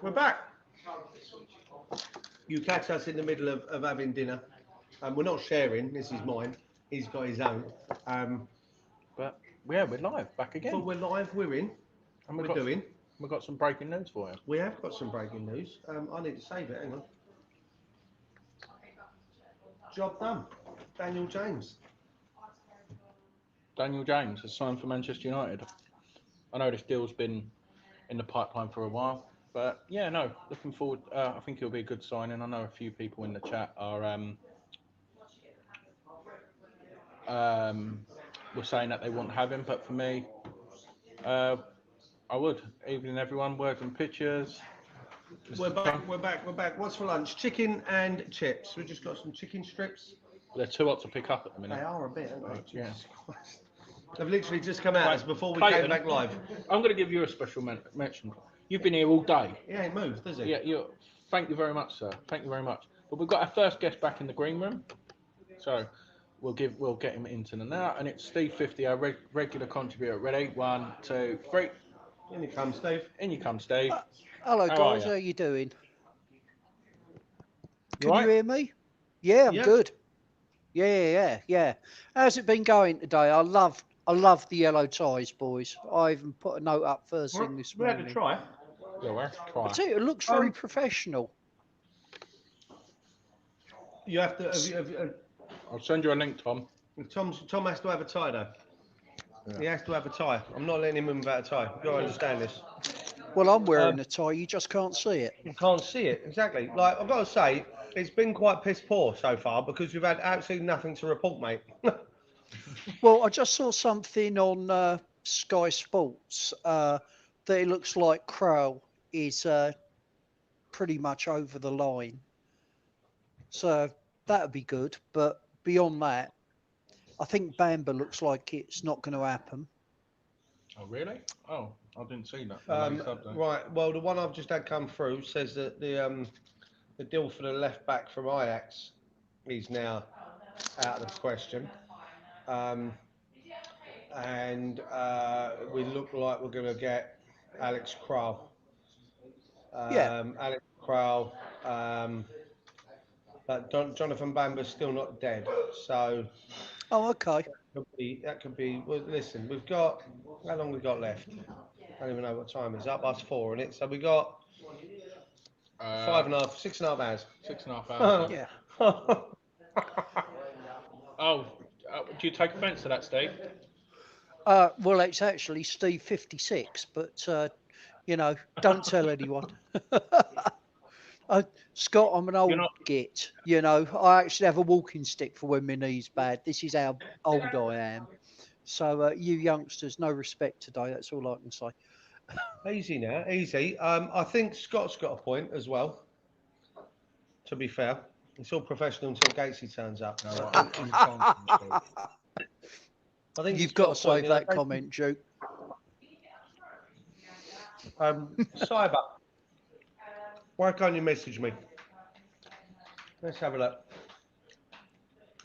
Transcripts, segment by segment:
We're back. You catch us in the middle of having dinner. We're not sharing. This is mine. He's got his own. But yeah, we're live back again. But we're live. We're in. And We're doing. We've got some breaking news for you. We have got some breaking news. I need to save it. Hang on. Job done. Daniel James. Daniel James has signed for Manchester United. I know this deal's been in the pipeline for a while, but yeah, no, looking forward. I think it'll be a good signing. I know a few people in the chat are were saying that they wouldn't have him, but for me, I would. Evening, everyone. Words and pictures. We're back. We're back. We're back. What's for lunch? Chicken and chips. We just got some chicken strips. They're too hot to pick up at the minute. They are a bit, aren't they? Yeah. Jesus Christ. They've literally just come out as before we Clayton, came back live. I'm going to give you a special mention. You've been here all day. He ain't moved, does he? Yeah, thank you very much, sir. Thank you very much. But we've got our first guest back in the green room, so we'll get him into the now, and it's Steve 50, our regular contributor. Ready? 1, 2, 3. In you come, Steve. In you come, Steve. Hello, How guys. are How you doing? Can right? you hear me? Yeah, I'm good. Yeah. How's it been going today? I love the yellow ties, boys. I even put a note up first thing this morning. We had a try. Yeah, we'll have to try. I tell you, it looks very professional. You have to. I'll send you a link, Tom. Tom has to have a tie though. Yeah. He has to have a tie. I'm not letting him in without a tie. You've got to understand this. Well, I'm wearing a tie. You just can't see it. You can't see it exactly. Like I've got to say, it's been quite piss poor so far because we've had absolutely nothing to report, mate. Well, I just saw something on Sky Sports that it looks like Krell is pretty much over the line. So that would be good. But beyond that, I think Bamba looks like it's not going to happen. Oh, really? Oh, I didn't see that. Right. Well, the one I've just had come through says that the deal for the left back from Ajax is now out of the question. And we look like we're going to get Alex Král. Alex Král. But Jonathan Bamba's still not dead. So. Oh, okay. That could be. Well, listen, we've got. How long we got left? I don't even know what time it's up. That's 4 in it. So we got 5.5, 6.5 hours. 6.5 hours. Yeah. Oh, do you take offence to that, Steve? Well, it's actually Steve 56, but don't tell anyone. Scott, I'm an old git. I actually have a walking stick for when my knee's bad. This is how old I am. So you youngsters, no respect today. That's all I can say. Easy now, easy. I think Scott's got a point as well. To be fair, it's all professional until Gatesy turns up. I think you've got to save that comment, Duke. Cyber, why can't you message me? Let's have a look.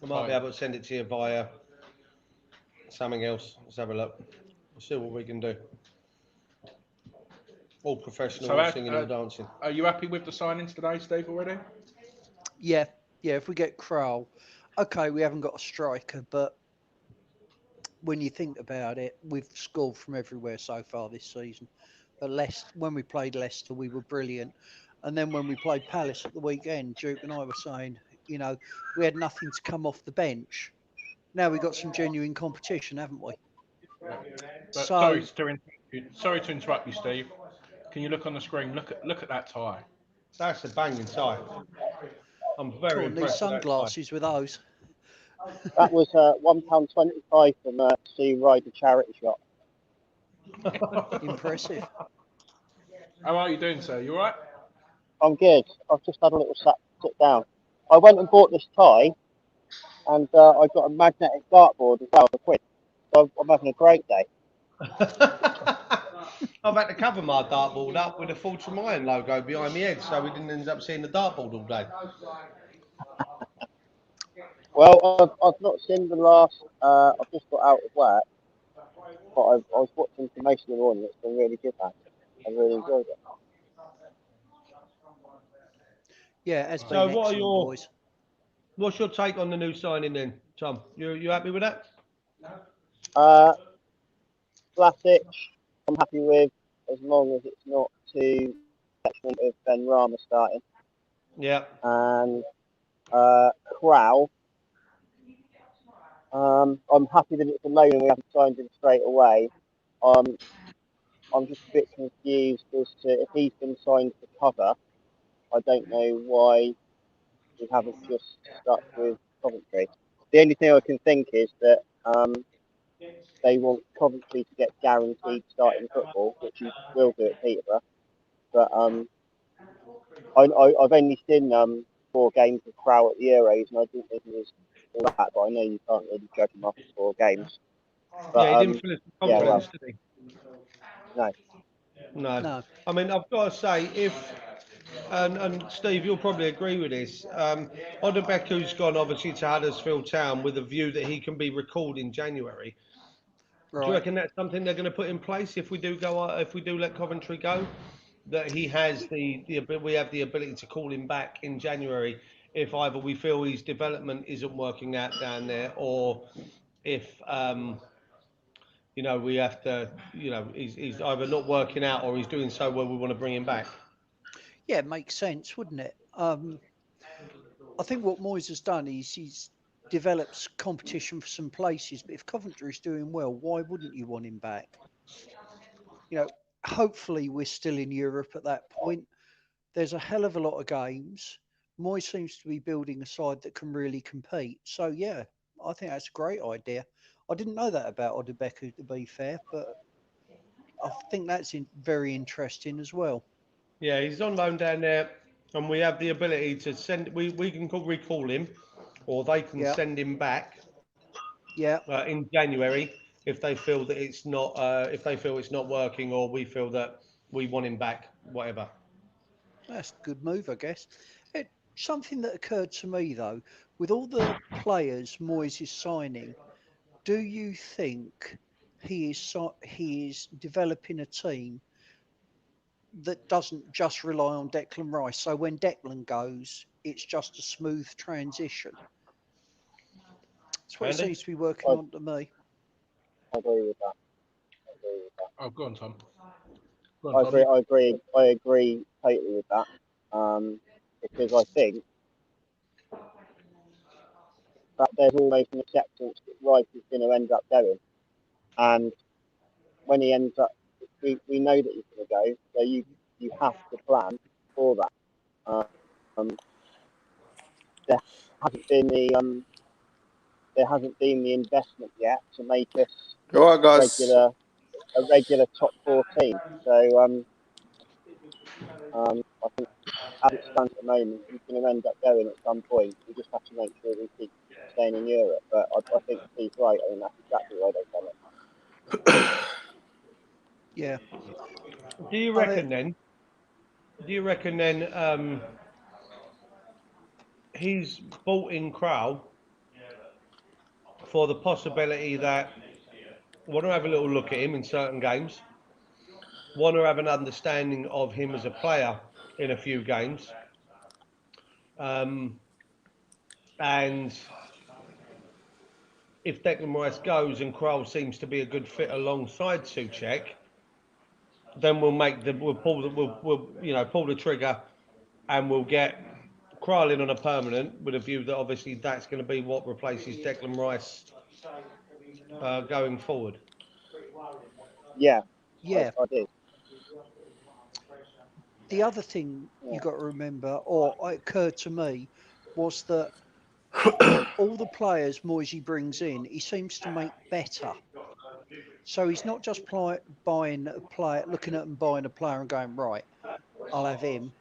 I might be able to send it to you via something else. Let's have a look. We'll see what we can do. All professional, singing and dancing. Are you happy with the signings today, Steve, already? Yeah. If we get Král, okay, we haven't got a striker, but when you think about it, we've scored from everywhere so far this season. But when we played Leicester, we were brilliant. And then when we played Palace at the weekend, Duke and I were saying, we had nothing to come off the bench. Now we've got some genuine competition, haven't we? Yeah. Sorry to interrupt you, Steve. Can you look on the screen? Look at that tie. That's a banging tie. I'm very impressed. These sunglasses with those. That was £1.25 from Steve Ryder charity shop. Impressive. How are you doing, sir? You all right? I'm good. I've just had a little sit down. I went and bought this tie, and I got a magnetic dartboard as well. So I'm having a great day. I've had to cover my dartboard up with a Fortune Iron logo behind my head, so we didn't end up seeing the dartboard all day. Well, I've not seen the last. I've just got out of work, but I was watching information in the morning. It's been really good, actually. I really enjoyed it. Yeah, it's So been what are excellent, your boys. what's your take on the new signing then, Tom? You happy with that? Vlasic, I'm happy with as long as it's not too detriment of Ben Rama starting. Yeah. And Crow, I'm happy that it's a loan and we haven't signed him straight away. I'm just a bit confused as to if he's been signed for cover. I don't know why we haven't just stuck with Coventry. The only thing I can think is that they want Coventry to get guaranteed starting football, which he will do at Peterborough. But I've only seen 4 games of Crow at the Euros, and I didn't think he was all that. But I know you can't really judge him after 4 games. But Yeah, he didn't fill us with yeah, well, confidence, did no, he? No. No. I mean, I've got to say, if and Steve, you'll probably agree with this. Odebeku's gone obviously to Huddersfield Town with a view that he can be recalled in January. Do you Right. reckon that's something they're going to put in place if we do let Coventry go? That he has we have the ability to call him back in January if either we feel his development isn't working out down there, or if we have to, he's either not working out or he's doing so well we want to bring him back. Yeah, it makes sense, wouldn't it? I think what Moyes has done is he's develops competition for some places. But if Coventry's doing well, why wouldn't you want him back? Hopefully we're still in Europe at that point. There's a hell of a lot of games. Moyes seems to be building a side that can really compete. So yeah, I think that's a great idea. I didn't know that about Odebeku, to be fair, but I think that's very interesting as well. Yeah, he's on loan down there, and we have the ability to send. We can recall him, or they can Yeah, send him back yeah, in January if they feel that it's not if they feel it's not working, or we feel that we want him back, whatever. that's a good move, I guess. Something that occurred to me though, with all the players Moyes is signing, do you think he is developing a team that doesn't just rely on Declan Rice? So when Declan goes, it's just a smooth transition. That's what it Andy? seems to be working I, on to me. I agree with that. I agree with that. Oh, go on, Tom. Go on, Tom. I agree totally with that. Because I think that there's almost an acceptance that Rice is going to end up going. And when he ends up, we know that he's going to go. So you have to plan for that. There hasn't been the investment yet to make us All right, guys. a regular top 4 team. So I think as it stands at the moment, he's going to end up going at some point. We just have to make sure we keep staying in Europe. But I think Steve's right. I mean, that's exactly why they've done it. Yeah. Do you I mean, reckon then? Do you reckon then he's bought in Crow for the possibility that want to have a little look at him in certain games, want to have an understanding of him as a player in a few games, and if Declan Rice goes and Kroll seems to be a good fit alongside Souček, then we'll pull the trigger, and we'll get Kroll in on a permanent with a view that obviously that's going to be what replaces Declan Rice going forward. Yeah, yeah. I do. The other thing Yeah. you got to remember, or it occurred to me, was that all the players Moisey brings in, he seems to make better. So he's not just buying a player, looking at and buying a player and going, right, I'll have him.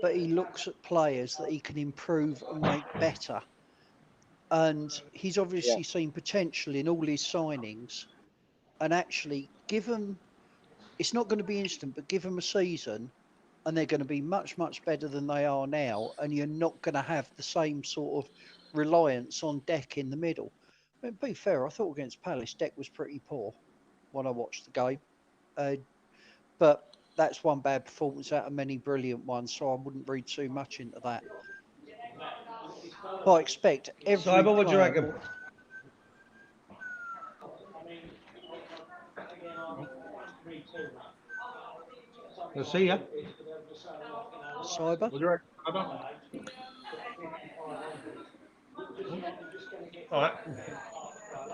But he looks at players that he can improve and make better. And he's Yeah. obviously seen potential in all his signings. And actually, it's not going to be instant, but give them a season and they're going to be much, much better than they are now. And you're not going to have the same sort of reliance on Deck in the middle. I mean, to be fair, I thought against Palace, Deck was pretty poor when I watched the game. But that's one bad performance out of many brilliant ones, so I wouldn't read too much into that. But I expect every Cyber, what do you player. reckon? We'll see ya. Cyber. What do you reckon, Cyber? All right.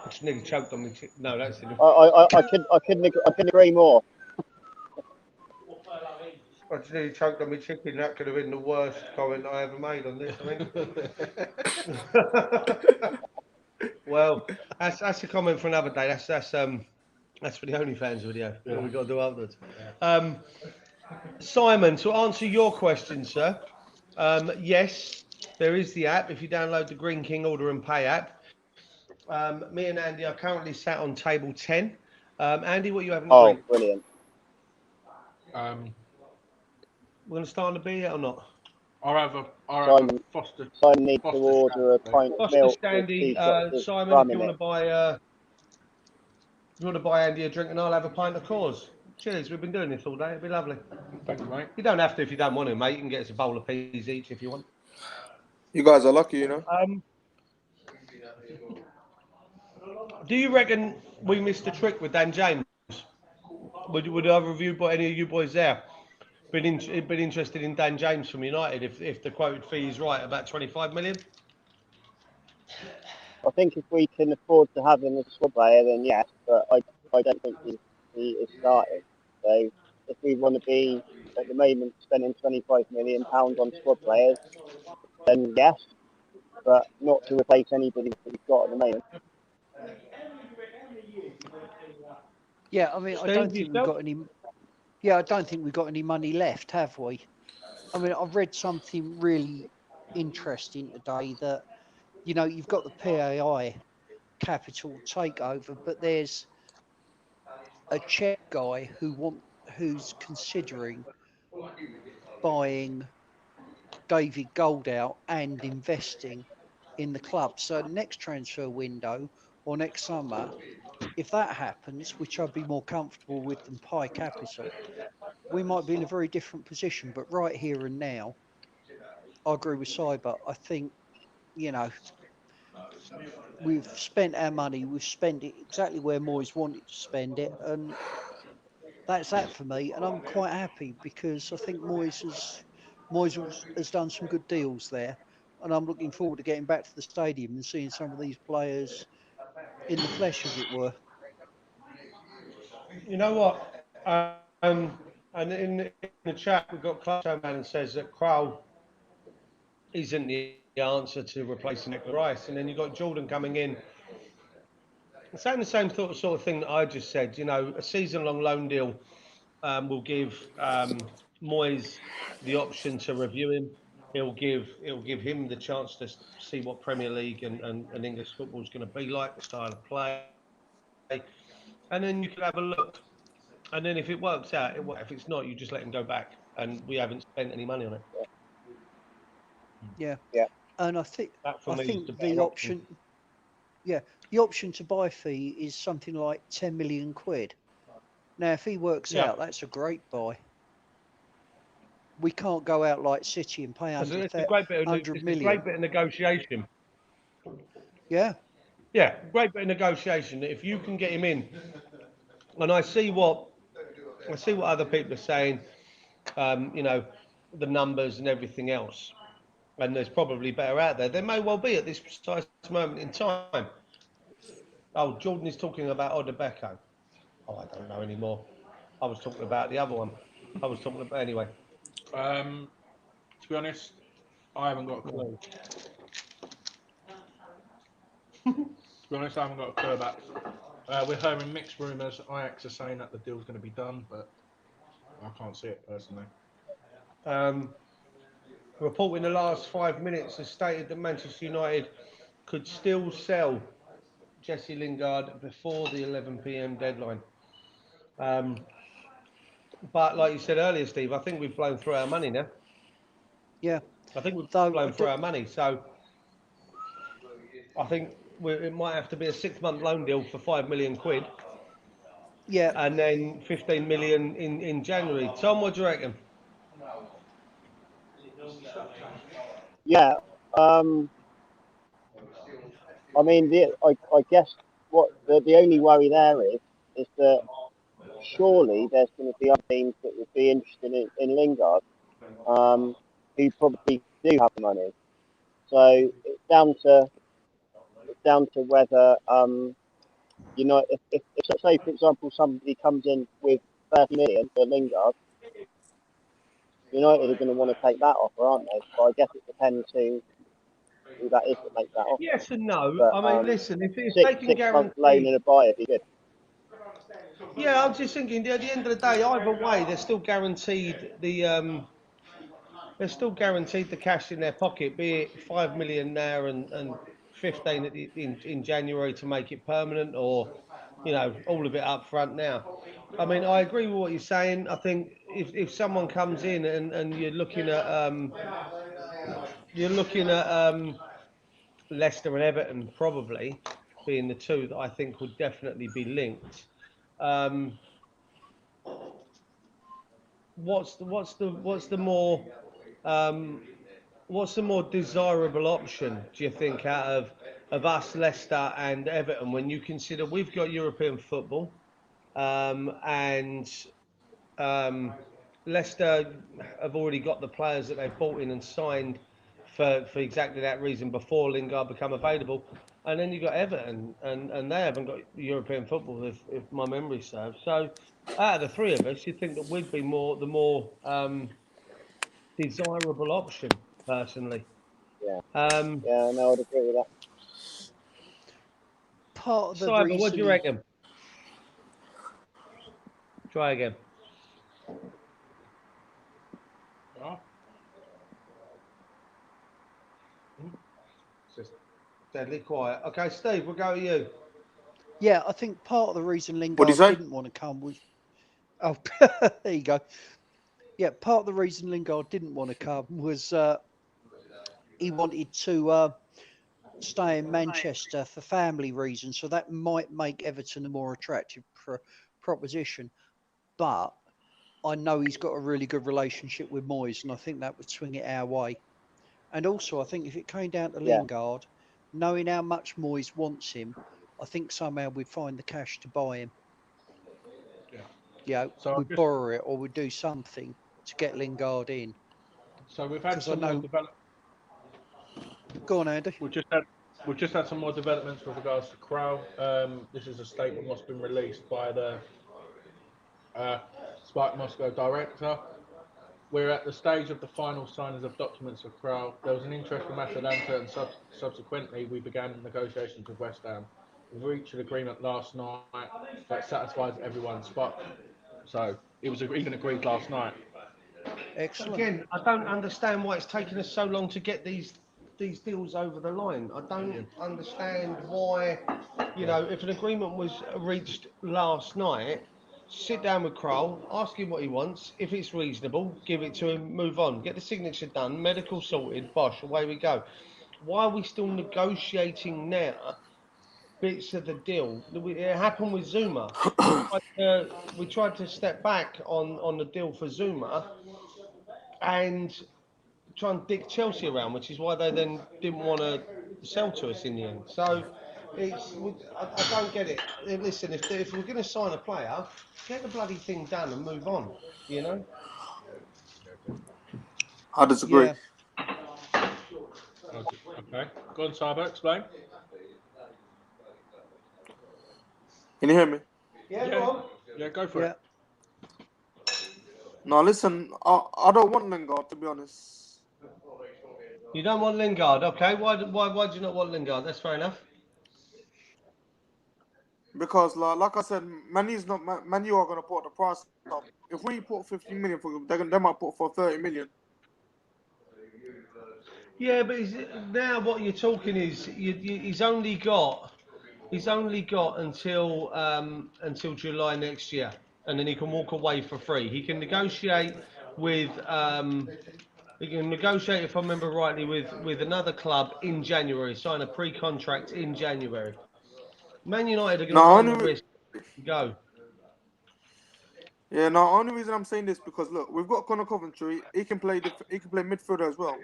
I just nearly choked on me. No, that's it. I couldn't agree more. I just nearly choked on my chicken. That could have been the worst comment I ever made on this, I think. Well, that's a comment for another day. That's for the OnlyFans video. What we got to do afterwards. Simon, to answer your question, sir, yes, there is the app. If you download the Green King Order and Pay app, me and Andy are currently sat on table 10. Andy, what you having to Oh, drink? brilliant. We're going to start on the beer yet or not? I'll have a Simon, Foster. Simon needs to Foster order a Shandy. pint of Foster milk with Standy, 2 shots of Simon, rum if in you it. want to buy Andy a drink and I'll have a pint of Coors. Cheers, we've been doing this all day. It'd be lovely. Thank you, mate. You don't have to if you don't want to, mate. You can get us a bowl of peas each if you want. You guys are lucky, you know. Do you reckon we missed a trick with Dan James? Would either of you, any of you boys there, been interested in Dan James from United if the quoted fee is right, about 25 million? I think if we can afford to have him as a squad player, then yes, but I don't think he is starting. So if we want to be, at the moment, spending £25 million on squad players, then yes, but not to replace anybody that we've got at the moment. Yeah, I mean, I Steve, don't think we've yourself? got any. Yeah, I don't think we've got any money left, have we? I mean, I've read something really interesting today that, you know, you've got the PAI capital takeover, but there's a Czech guy who's considering buying David Gold out and investing in the club. So next transfer window or next summer, if that happens, which I'd be more comfortable with than Pi Capital, we might be in a very different position. But right here and now, I agree with Cyber. I think, you know, we've spent our money. We've spent it exactly where Moyes wanted to spend it, and that's that for me. And I'm quite happy because I think Moyes has done some good deals there, and I'm looking forward to getting back to the stadium and seeing some of these players in the flesh, as it were. You know what? And in the chat, we've got Clutcho Man and says that Krul isn't the answer to replacing Declan Rice. And then you've got Jordan coming in, saying the same sort of thing that I just said. You know, a season-long loan deal will give Moyes the option to review him. It'll give him the chance to see what Premier League and English football is going to be like, the style of play. And then you can have a look. And then if it works out, if it's not, you just let him go back. And we haven't spent any money on it. Yeah. Yeah. And I think That for me is the the better option. Yeah, the option to buy fee is something like 10 million quid. Now, if he works Yeah. out, that's a great buy. We can't go out like City and pay It's 100 a great bit of, million. negotiation. Yeah, Yeah, great bit of negotiation. If you can get him in, and I see what other people are saying, you know, the numbers and everything else, and there's probably better out there. There may well be at this precise moment in time. Oh, Jordan is talking about Odebeko. Oh, I don't know anymore. I was talking about the other one. Anyway. To be honest, I haven't got a clue. To be honest, I haven't got a clue about. We're hearing mixed rumours. Ajax are saying that the deal's going to be done, but I can't see it personally. Report in the last 5 minutes has stated that Manchester United could still sell Jesse Lingard before the 11 p.m. deadline. But like you said earlier, Steve, I think we've blown through our money now. yeah. I think we've Though blown through our money. So I think it might have to be a 6-month loan deal for 5 million quid. Yeah, and then 15 million in January. Tom, what do you reckon? Yeah. I mean, I guess what the only worry there is that surely there's going to be other teams that would be interested in Lingard, who probably do have the money. So it's down to whether if say for example somebody comes in with 30 million for Lingard, United are going to want to take that offer, aren't they? So I guess it depends who that is that makes that offer. Yes and no. But I mean, listen, if they can 6 month loan guarantee. and a buy would be good. Yeah, I'm just thinking. At the end of the day, either way, they're still guaranteed the cash in their pocket, be it 5 million now and 15 in January to make it permanent, or all of it up front now. I mean, I agree with what you're saying. I think if someone comes in and you're looking at Leicester and Everton probably being the two that I think would definitely be linked. What's the more desirable option, do you think, out of us, Leicester and Everton, when you consider we've got European football, and Leicester have already got the players that they've bought in and signed for exactly that reason before Lingard become available, and then you've got Everton, and they haven't got European football, if my memory serves. So out of the three of us, you'd think that we'd be the more desirable option, personally. Yeah, Um, yeah, no, I'd agree with that. part of the Cyber, reason. what do you reckon? Try again. Oh, It's just deadly quiet. Okay, Steve, we'll go to you. Yeah, I think part of the reason What'd he Lingard say? didn't want to come was. Oh, there you go. Yeah, part of the reason Lingard didn't want to come was he wanted to stay in Manchester for family reasons, so that might make Everton a more attractive proposition. But I know he's got a really good relationship with Moyes, and I think that would swing it our way. And also, I think if it came down to Yeah. Lingard, knowing how much Moyes wants him, I think somehow we'd find the cash to buy him. yeah. Yeah, So we'd borrow it or we'd do something to get Lingard in. So we've had 'Cause I some more know- develop. Go on, Andy. We've just had some more developments with regards to Crow. This is a statement what's been released by the Spark Moscow director. We're at the stage of the final signings of documents for Crow. There was an interest from Atalanta, and subsequently we began negotiations with West Ham. We've reached an agreement last night that satisfies everyone. Spark. So it was even agreed last night. Excellent. Again, I don't understand why it's taken us so long to get these deals over the line. I don't understand why, if an agreement was reached last night, sit down with Kroll, ask him what he wants. If it's reasonable, give it to him, move on. Get the signature done, medical sorted, bosh, away we go. Why are we still negotiating now bits of the deal? It happened with Zuma. We tried to step back on the deal for Zuma and try and dick Chelsea around, which is why they then didn't want to sell to us in the end. So I don't get it. Listen, if we're going to sign a player, get the bloody thing done and move on. I disagree. Yeah. Okay. Go on, Sabo, explain. Can you hear me? Yeah, go on. Yeah, go for Yeah. it. No, listen, I don't want Lingard, to be honest. You don't want Lingard, okay? Why do you not want Lingard? That's fair enough. Because, like I said, Man U are going to put the price up. If we put 15 million for him, they might put for 30 million. Yeah, but now what you're talking is he's only got until July next year, and then he can walk away for free. He can negotiate with if I remember rightly, with another club in January. Sign a pre-contract in January. Man United are going to run the risk. Go. Yeah, no. Only reason I'm saying this because look, we've got Connor Coventry. He can play midfielder as well.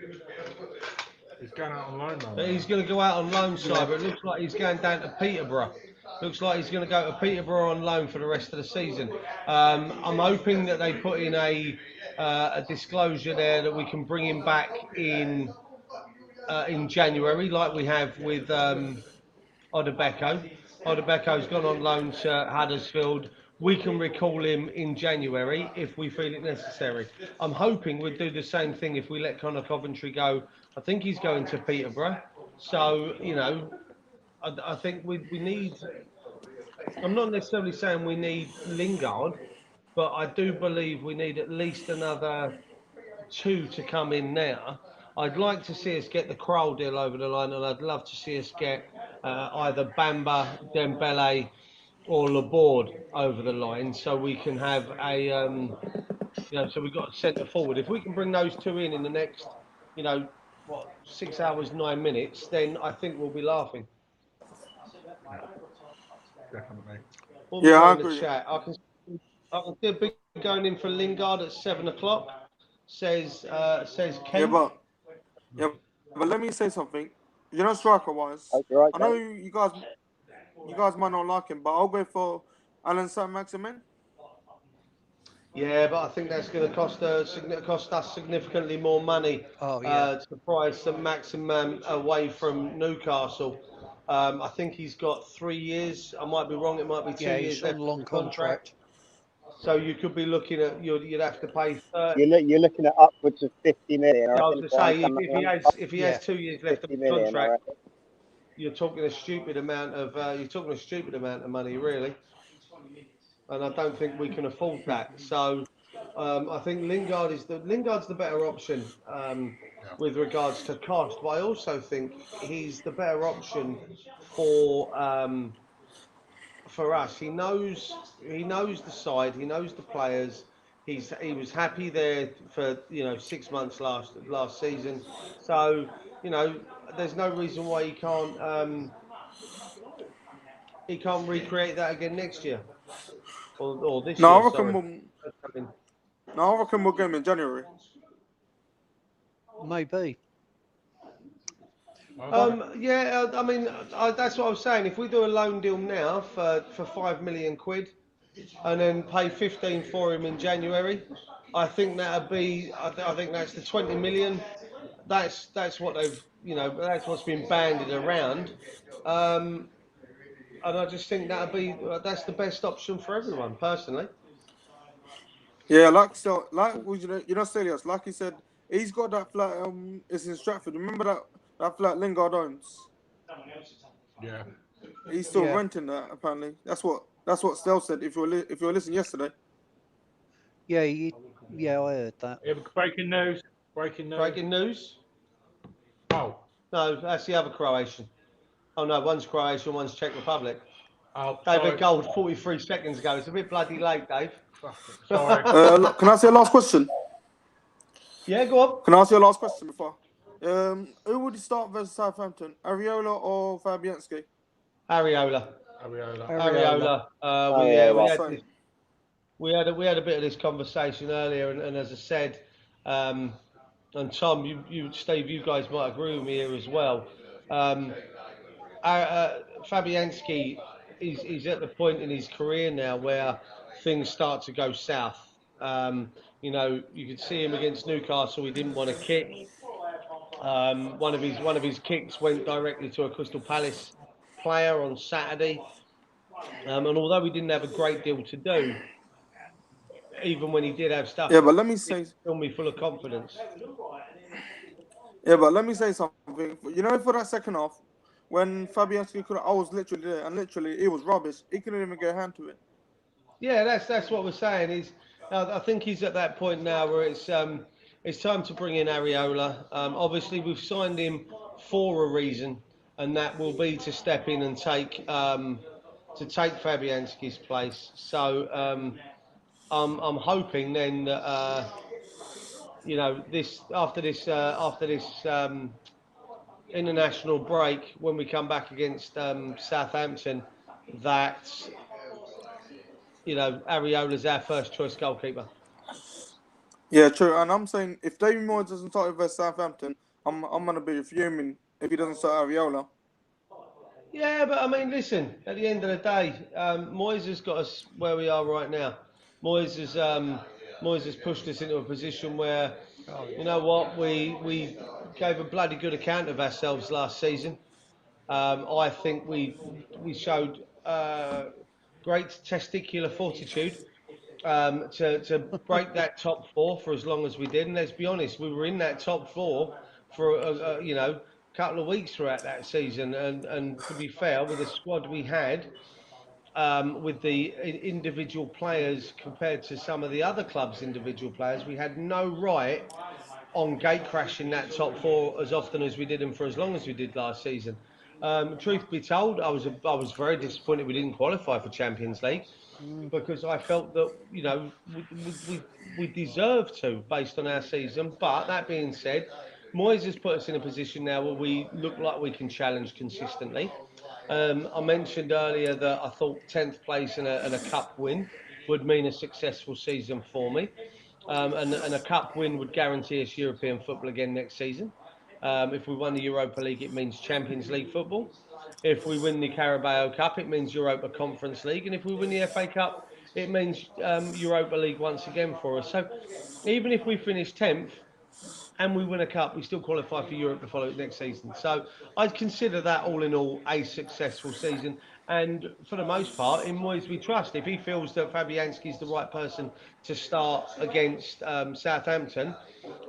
He's going out on loan But though. he's going to go out on loan, side, but it looks like he's going down to Peterborough. Looks like he's going to go to Peterborough on loan for the rest of the season. I'm hoping that they put in a disclosure there that we can bring him back in January, like we have with Odebeko. Odebeko's gone on loan to Huddersfield. We can recall him in January if we feel it necessary. I'm hoping we'd do the same thing if we let Connor Coventry go. I think he's going to Peterborough. So, you know, I think we need. I'm not necessarily saying we need Lingard, but I do believe we need at least another two to come in now. I'd like to see us get the Kroll deal over the line, and I'd love to see us get either Bamba, Dembele, or Laborde over the line, so we can have a, so we've got a centre forward. If we can bring those two in the next, 6 hours, 9 minutes, then I think we'll be laughing. Definitely. Yeah, I In the agree. chat. I can see a big going in for Lingard at 7 o'clock. Says Ken. Yeah, but let me say something. You know, striker wise, Okay, right, I know you guys might not like him, but I'll go for Alan Saint-Maximin. Yeah, but I think that's going to cost us significantly more money. Oh, yeah. To price St Maximin away from Newcastle. I think he's got 3 years. I might be wrong. It might be 2 Yeah, years he's left on a of long the contract. contract. So you could be looking at you'd have to pay 30. You're looking at upwards of 50 million. I was going to say if he has 2 years left of 50 the million, I contract, reckon. you're talking a stupid amount of money, really. And I don't think we can afford that. So I think Lingard's the better option with regards to cost. But I also think he's the better option for us. He knows the side. He knows the players. He was happy there for 6 months last season. So there's no reason why he can't recreate that again next year or this No, year. I reckon we'll get him in January. Maybe. I mean, that's what I was saying. If we do a loan deal now for 5 million quid, and then pay 15 for him in January, I think that'd be. I think that's the 20 million. That's what they've. That's what's been banded around. And I just think that's the best option for everyone, personally. Yeah, Stelios, like he said, he's got that flat. It's in Stratford. Remember that flat Lingard owns? Yeah. He's still renting that. Apparently, that's what Stel said. If you were listening yesterday. Yeah, I heard that. Breaking news. Breaking news. Oh. No, that's the other Croatian. Oh no, one's Croatian, one's Czech Republic. Oh, David Gold, 43 seconds ago. It's a bit bloody late, Dave. Sorry. Can I say a last question? Yeah, go on. Can I ask you a last question before? Who would start versus Southampton? Areola or Fabianski? Areola. We had a bit of this conversation earlier, and as I said, and Tom, Steve, you guys might agree with me here as well. Fabianski is at the point in his career now where things start to go south. You could see him against Newcastle. He didn't want to kick. One of his kicks went directly to a Crystal Palace player on Saturday. And although he didn't have a great deal to do, even when he did have stuff, but let me say, filled me full of confidence. Yeah, but let me say something. For that second half, when Fabianski I was literally there, and literally it was rubbish. He couldn't even get a hand to it. Yeah, that's what we're saying. I think he's at that point now where it's time to bring in Areola. Obviously, we've signed him for a reason, and that will be to step in and take Fabianski's place. So I'm hoping then that after this international break, when we come back against Southampton, that you know, Areola's our first choice goalkeeper. Yeah, true. And I'm saying if David Moyes doesn't start with Southampton, I'm gonna be fuming if he doesn't start Areola. Yeah, but I mean, listen. At the end of the day, Moyes has got us where we are right now. Moyes has pushed us into a position where, you know what, we gave a bloody good account of ourselves last season. I think we showed great testicular fortitude to break that top four for as long as we did. And let's be honest, we were in that top four for you know, couple of weeks throughout that season. And to be fair, with the squad we had, with the individual players compared to some of the other clubs' individual players, we had no right on gate crashing that top four as often as we did and for as long as we did last season. Truth be told, I was very disappointed we didn't qualify for Champions League because I felt that, you know, we deserved to based on our season. But that being said, Moyes has put us in a position now where we look like we can challenge consistently. I mentioned earlier that I thought 10th place and a cup win would mean a successful season for me. And a cup win would guarantee us European football again next season. If we won the Europa League, it means Champions League football. If we win the Carabao Cup, it means Europa Conference League. And if we win the FA Cup, it means Europa League once again for us. So even if we finish 10th and we win a cup, we still qualify for Europe the following next season. So I'd consider that all in all a successful season. And for the most part, in Moyes we trust. If he feels that Fabianski is the right person to start against Southampton,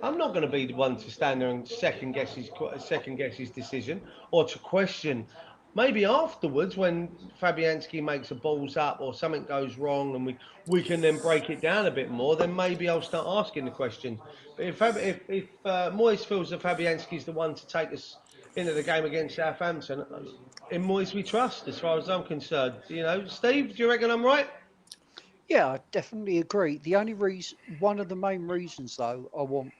I'm not going to be the one to stand there and second guess his decision or to question. Maybe afterwards, when Fabianski makes a balls up or something goes wrong and we can then break it down a bit more, then maybe I'll start asking the question. But if Moyes feels that Fabianski is the one to take us into the game against Southampton, in Moyes we trust, as far as I'm concerned. You know, Steve, do you reckon I'm right? Yeah, I definitely agree. The only reason, one of the main reasons, though, I want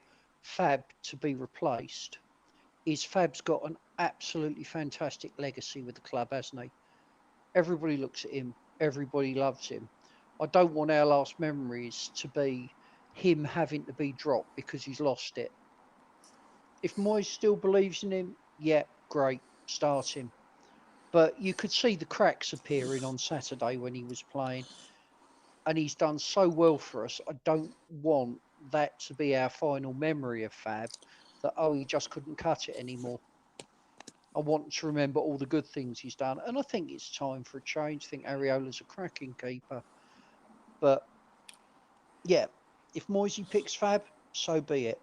Fab to be replaced is Fab's got an absolutely fantastic legacy with the club, hasn't he? Everybody looks at him, everybody loves him. I don't want our last memories to be him having to be dropped because he's lost it. If Moyes still believes in him, yeah, great, start him. But you could see the cracks appearing on Saturday when he was playing. And he's done so well for us. I don't want that to be our final memory of Fab, that, oh, he just couldn't cut it anymore. I want to remember all the good things he's done. And I think it's time for a change. I think Areola's a cracking keeper. But, yeah, if Moisey picks Fab, so be it.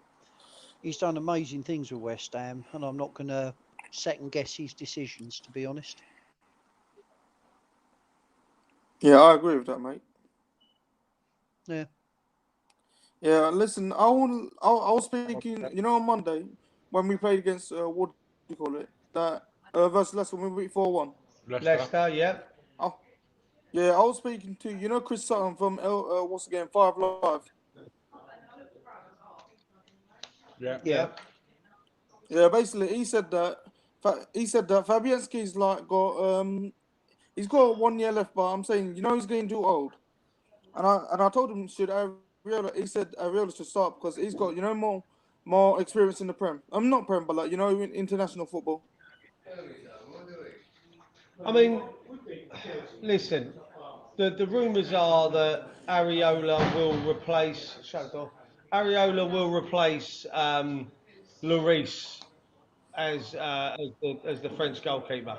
He's done amazing things with West Ham, and I'm not going to second guess his decisions, to be honest. Yeah, I agree with that, mate. Yeah. Yeah, listen, I was speaking, you know, on Monday when we played against what do you call it? That versus Leicester when we beat 4-1. Leicester, yeah. Oh, yeah, I was speaking to, you know, Chris Sutton from what's again 5 Live. Yeah. Yeah, basically he said that Fabianski's like got he's got 1 year left, but I'm saying, you know, he's getting too old. And I told him should Areola, he said Areola should start because he's got, you know, more experience in the Prem. I'm not Prem, but like, you know, in international football. I mean, listen, the rumours are that Areola will replace. Shut the door. Areola will replace Lloris as the French goalkeeper.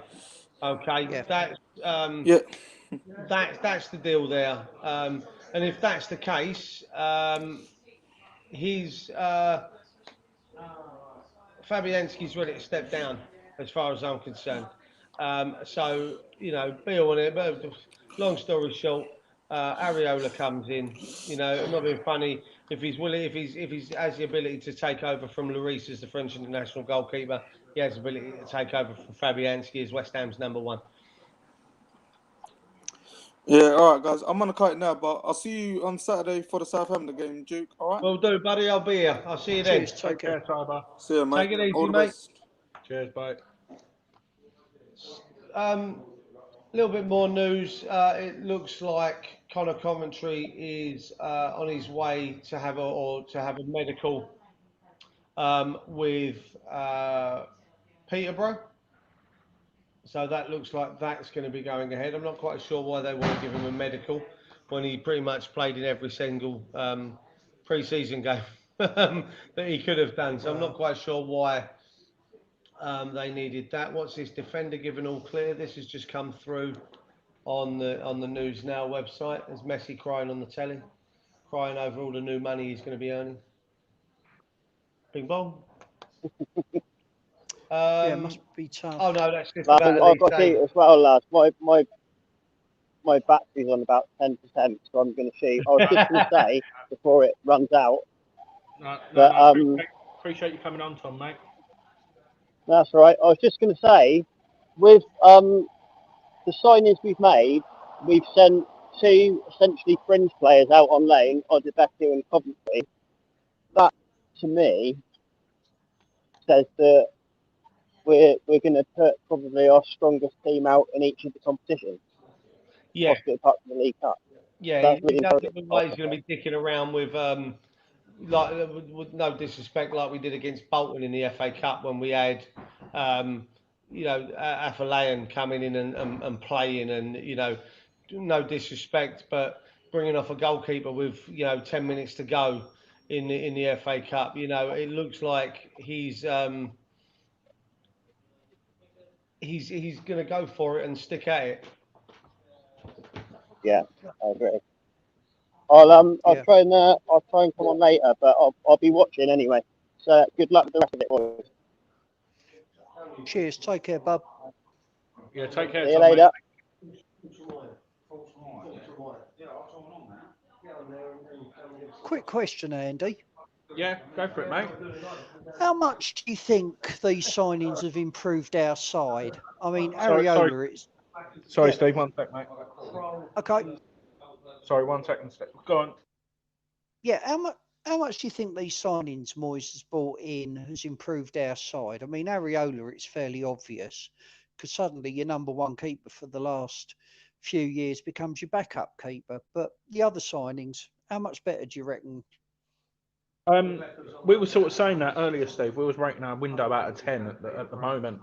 Okay, Yeah. that's the deal there. And if that's the case, Fabianski's ready to step down, as far as I'm concerned. So, you know, be on it. But long story short, Areola comes in. You know, I'm not being funny. If he's willing, if he's has the ability to take over from Lloris as the French international goalkeeper, he has the ability to take over from Fabianski as West Ham's number one. Yeah, all right, guys. I'm gonna cut it now, but I'll see you on Saturday for the Southampton game, Duke. All right. Will do, buddy. I'll be here. I'll see you then. Cheers, take care. Cyber. See you, mate. Take it easy, All the mate. best. Cheers, bye. little bit more news. It looks like Connor Coventry is on his way to have a medical with Peterborough. So that looks like that's going to be going ahead. I'm not quite sure why they want to give him a medical when he pretty much played in every single pre-season game that he could have done. So I'm not quite sure why they needed that. What's this defender given all clear? This has just come through on the News Now website. There's Messi crying on the telly, crying over all the new money he's going to be earning. Bing bong. Yeah, it must be tough. Oh no, that's just I about think I've got to Elise. shoot as well, lads. My battery's on about 10%, so I'm going to shoot. I was just going to say before it runs out. Appreciate you coming on, Tom, mate. That's all right. I was just going to say, with the signings we've made, we've sent 2 essentially fringe players out on loan, Odebeke and Coventry. That, to me, says that we're going to put probably our strongest team out in each of the competitions. Yeah, possibly apart from the League Cup. yeah. That's He really doesn't look like he's going to be dicking around with with no disrespect, like we did against Bolton in the FA Cup when we had, Afolayan coming in and playing, and no disrespect, but bringing off a goalkeeper with 10 minutes to go in the FA Cup, it looks like he's going to go for it and stick at it. Yeah, I agree. I'll try and come on later, but I'll be watching anyway. So good luck with the rest of it, boys. Cheers. Take care, bub. Yeah, take care. See you Tom, later. mate. Quick question, Andy. Yeah, go for it, mate. How much do you think these signings have improved our side? I mean, Sorry. Areola, it's Sorry, Yeah. Steve. 1 sec, mate. okay. Sorry, 1 second, Steve. Go on. Yeah, how much do you think these signings Moyes has brought in has improved our side? I mean, Areola, it's fairly obvious because suddenly your number one keeper for the last few years becomes your backup keeper. But the other signings, how much better do you reckon? We were sort of saying that earlier, Steve. We was rating our window out of 10 at the moment,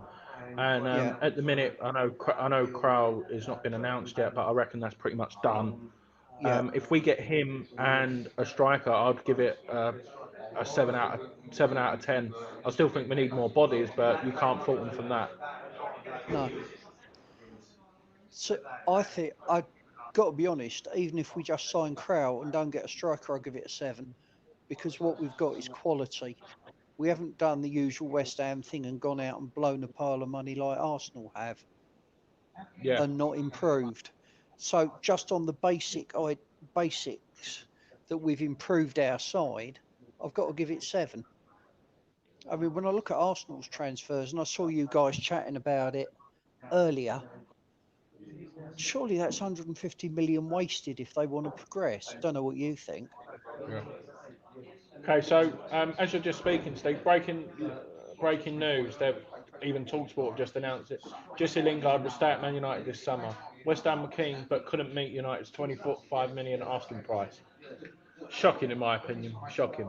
and Yeah. at the minute, I know Crowell has not been announced yet, but I reckon that's pretty much done. Yeah. If we get him and a striker, I'd give it a 7 out of 10. I still think we need more bodies, but you can't fault them from that. No. So I think I've got to be honest, even if we just sign Crowell and don't get a striker, I'll give it a 7 because what we've got is quality. We haven't done the usual West Ham thing and gone out and blown a pile of money like Arsenal have Yeah. and not improved. So just on the basics that we've improved our side, I've got to give it 7. I mean, when I look at Arsenal's transfers, and I saw you guys chatting about it earlier, surely that's 150 million wasted if they want to progress. Don't know what you think. Yeah. Okay, so as you're just speaking, Steve, breaking news. Even TalkSport have just announced it. Jesse Lingard will stay at Man United this summer. West Ham were keen, but couldn't meet United's 25 million asking price. Shocking, in my opinion. Shocking.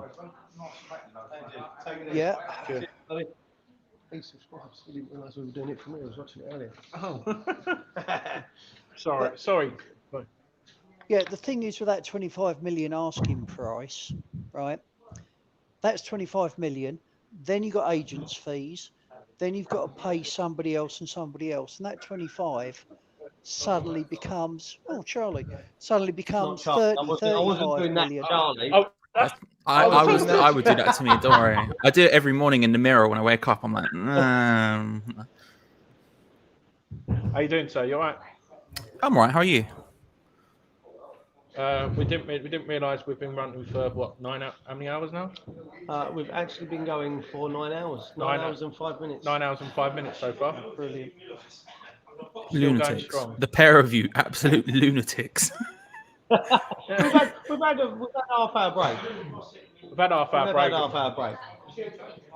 Yeah. Cheers. He subscribes. He didn't realise we were doing it for me. I was watching it earlier. Oh. Sorry. Yeah, the thing is with that 25 million asking price, right? That's 25 million. Then you've got agents' fees. Then you've got to pay somebody else. And that 25 suddenly becomes, suddenly becomes 30, I wasn't 35 doing that, million. Charlie. Oh, I would do that to me. Don't worry. I do it every morning in the mirror when I wake up. I'm like, how you doing, sir? You all right? I'm all right. How are you? We didn't realise we've been running for what, how many hours now? We've actually been going for 9 hours. 9 hours and 5 minutes. 9 hours and 5 minutes so far. Brilliant. Still going Lunatics. strong. The pair of you, absolute lunatics. We've had half hour break. We've had half hour break. Half hour break.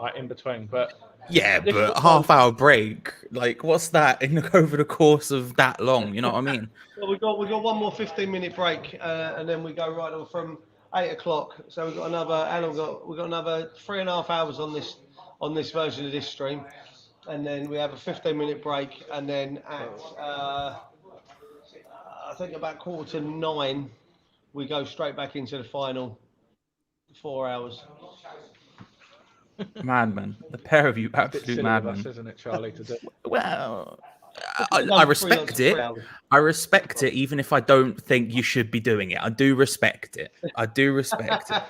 Like in between, but Yeah, This but was half-hour break. Like, what's that over the course of that long? You know what I mean? Well, we got one more 15-minute break, and then we go right on from 8 o'clock. So we've got another, and we've got another 3.5 hours on this version of this stream, and then we have a 15-minute break, and then at I think about 8:45 we go straight back into the final 4 hours. Madman. The pair of you, a bit absolute silly of us, madman. isn't it, Charlie? To do. Well, Done I freelance respect for it. 3 hours. I respect it, even if I don't think you should be doing it. I do respect it. I do respect it.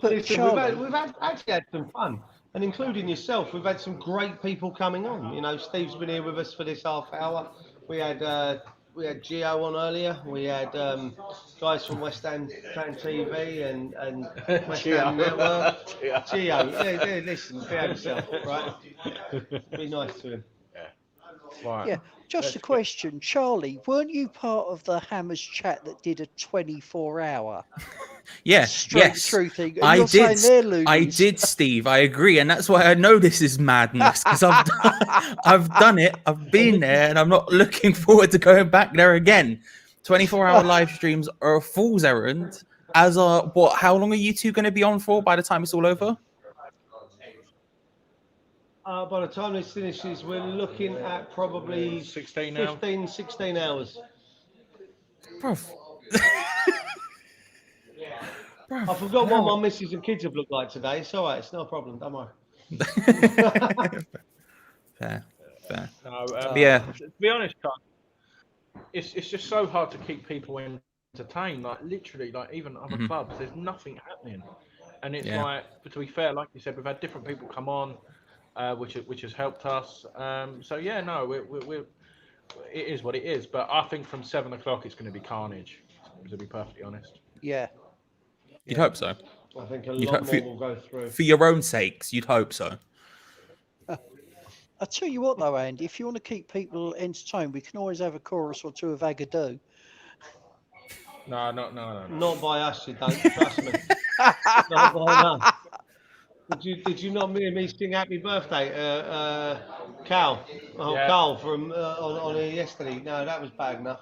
But Listen, Charlie, we've actually had some fun, and including yourself, we've had some great people coming on. You know, Steve's been here with us for this half hour. We had Gio on earlier. We had guys from West Ham Fan TV and West Ham Network. Gio, yeah, listen, behave yourself, right? Be nice to him. Right. yeah, just a question, Charlie, weren't you part of the Hammers chat that did a 24-hour Yeah, straight yes. through thing? And I you're did. saying they're I loonies. did, Steve. I agree, and that's why I know this is madness because I've done it. I've been there, and I'm not looking forward to going back there again. 24-hour live streams are a fool's errand. As are what? How long are you two going to be on for by the time it's all over? By the time this finishes, we're looking at probably 16 now. 15, 16 hours. Bro. I forgot what my missus and kids have looked like today. It's all right. It's no problem. Don't worry. Fair. No, Yeah. To be honest, Charlie, it's just so hard to keep people entertained. Like literally, like even other clubs, there's nothing happening, and it's like, but to be fair, like you said, we've had different people come on, which has helped us. So yeah, no, we're it is what it is. But I think from 7 o'clock it's going to be carnage. To be perfectly honest. Yeah. You'd hope so. I think a You'd lot hope more will go through. For your own sakes, you'd hope so. I'll tell you what though, Andy, if you want to keep people entertained, we can always have a chorus or two of Agadoo. No. Not by us, you don't. Trust me. Not by us. Did you not hear me sing Happy Birthday, Cal? Oh, Yeah. Carl from on here yesterday. No, that was bad enough.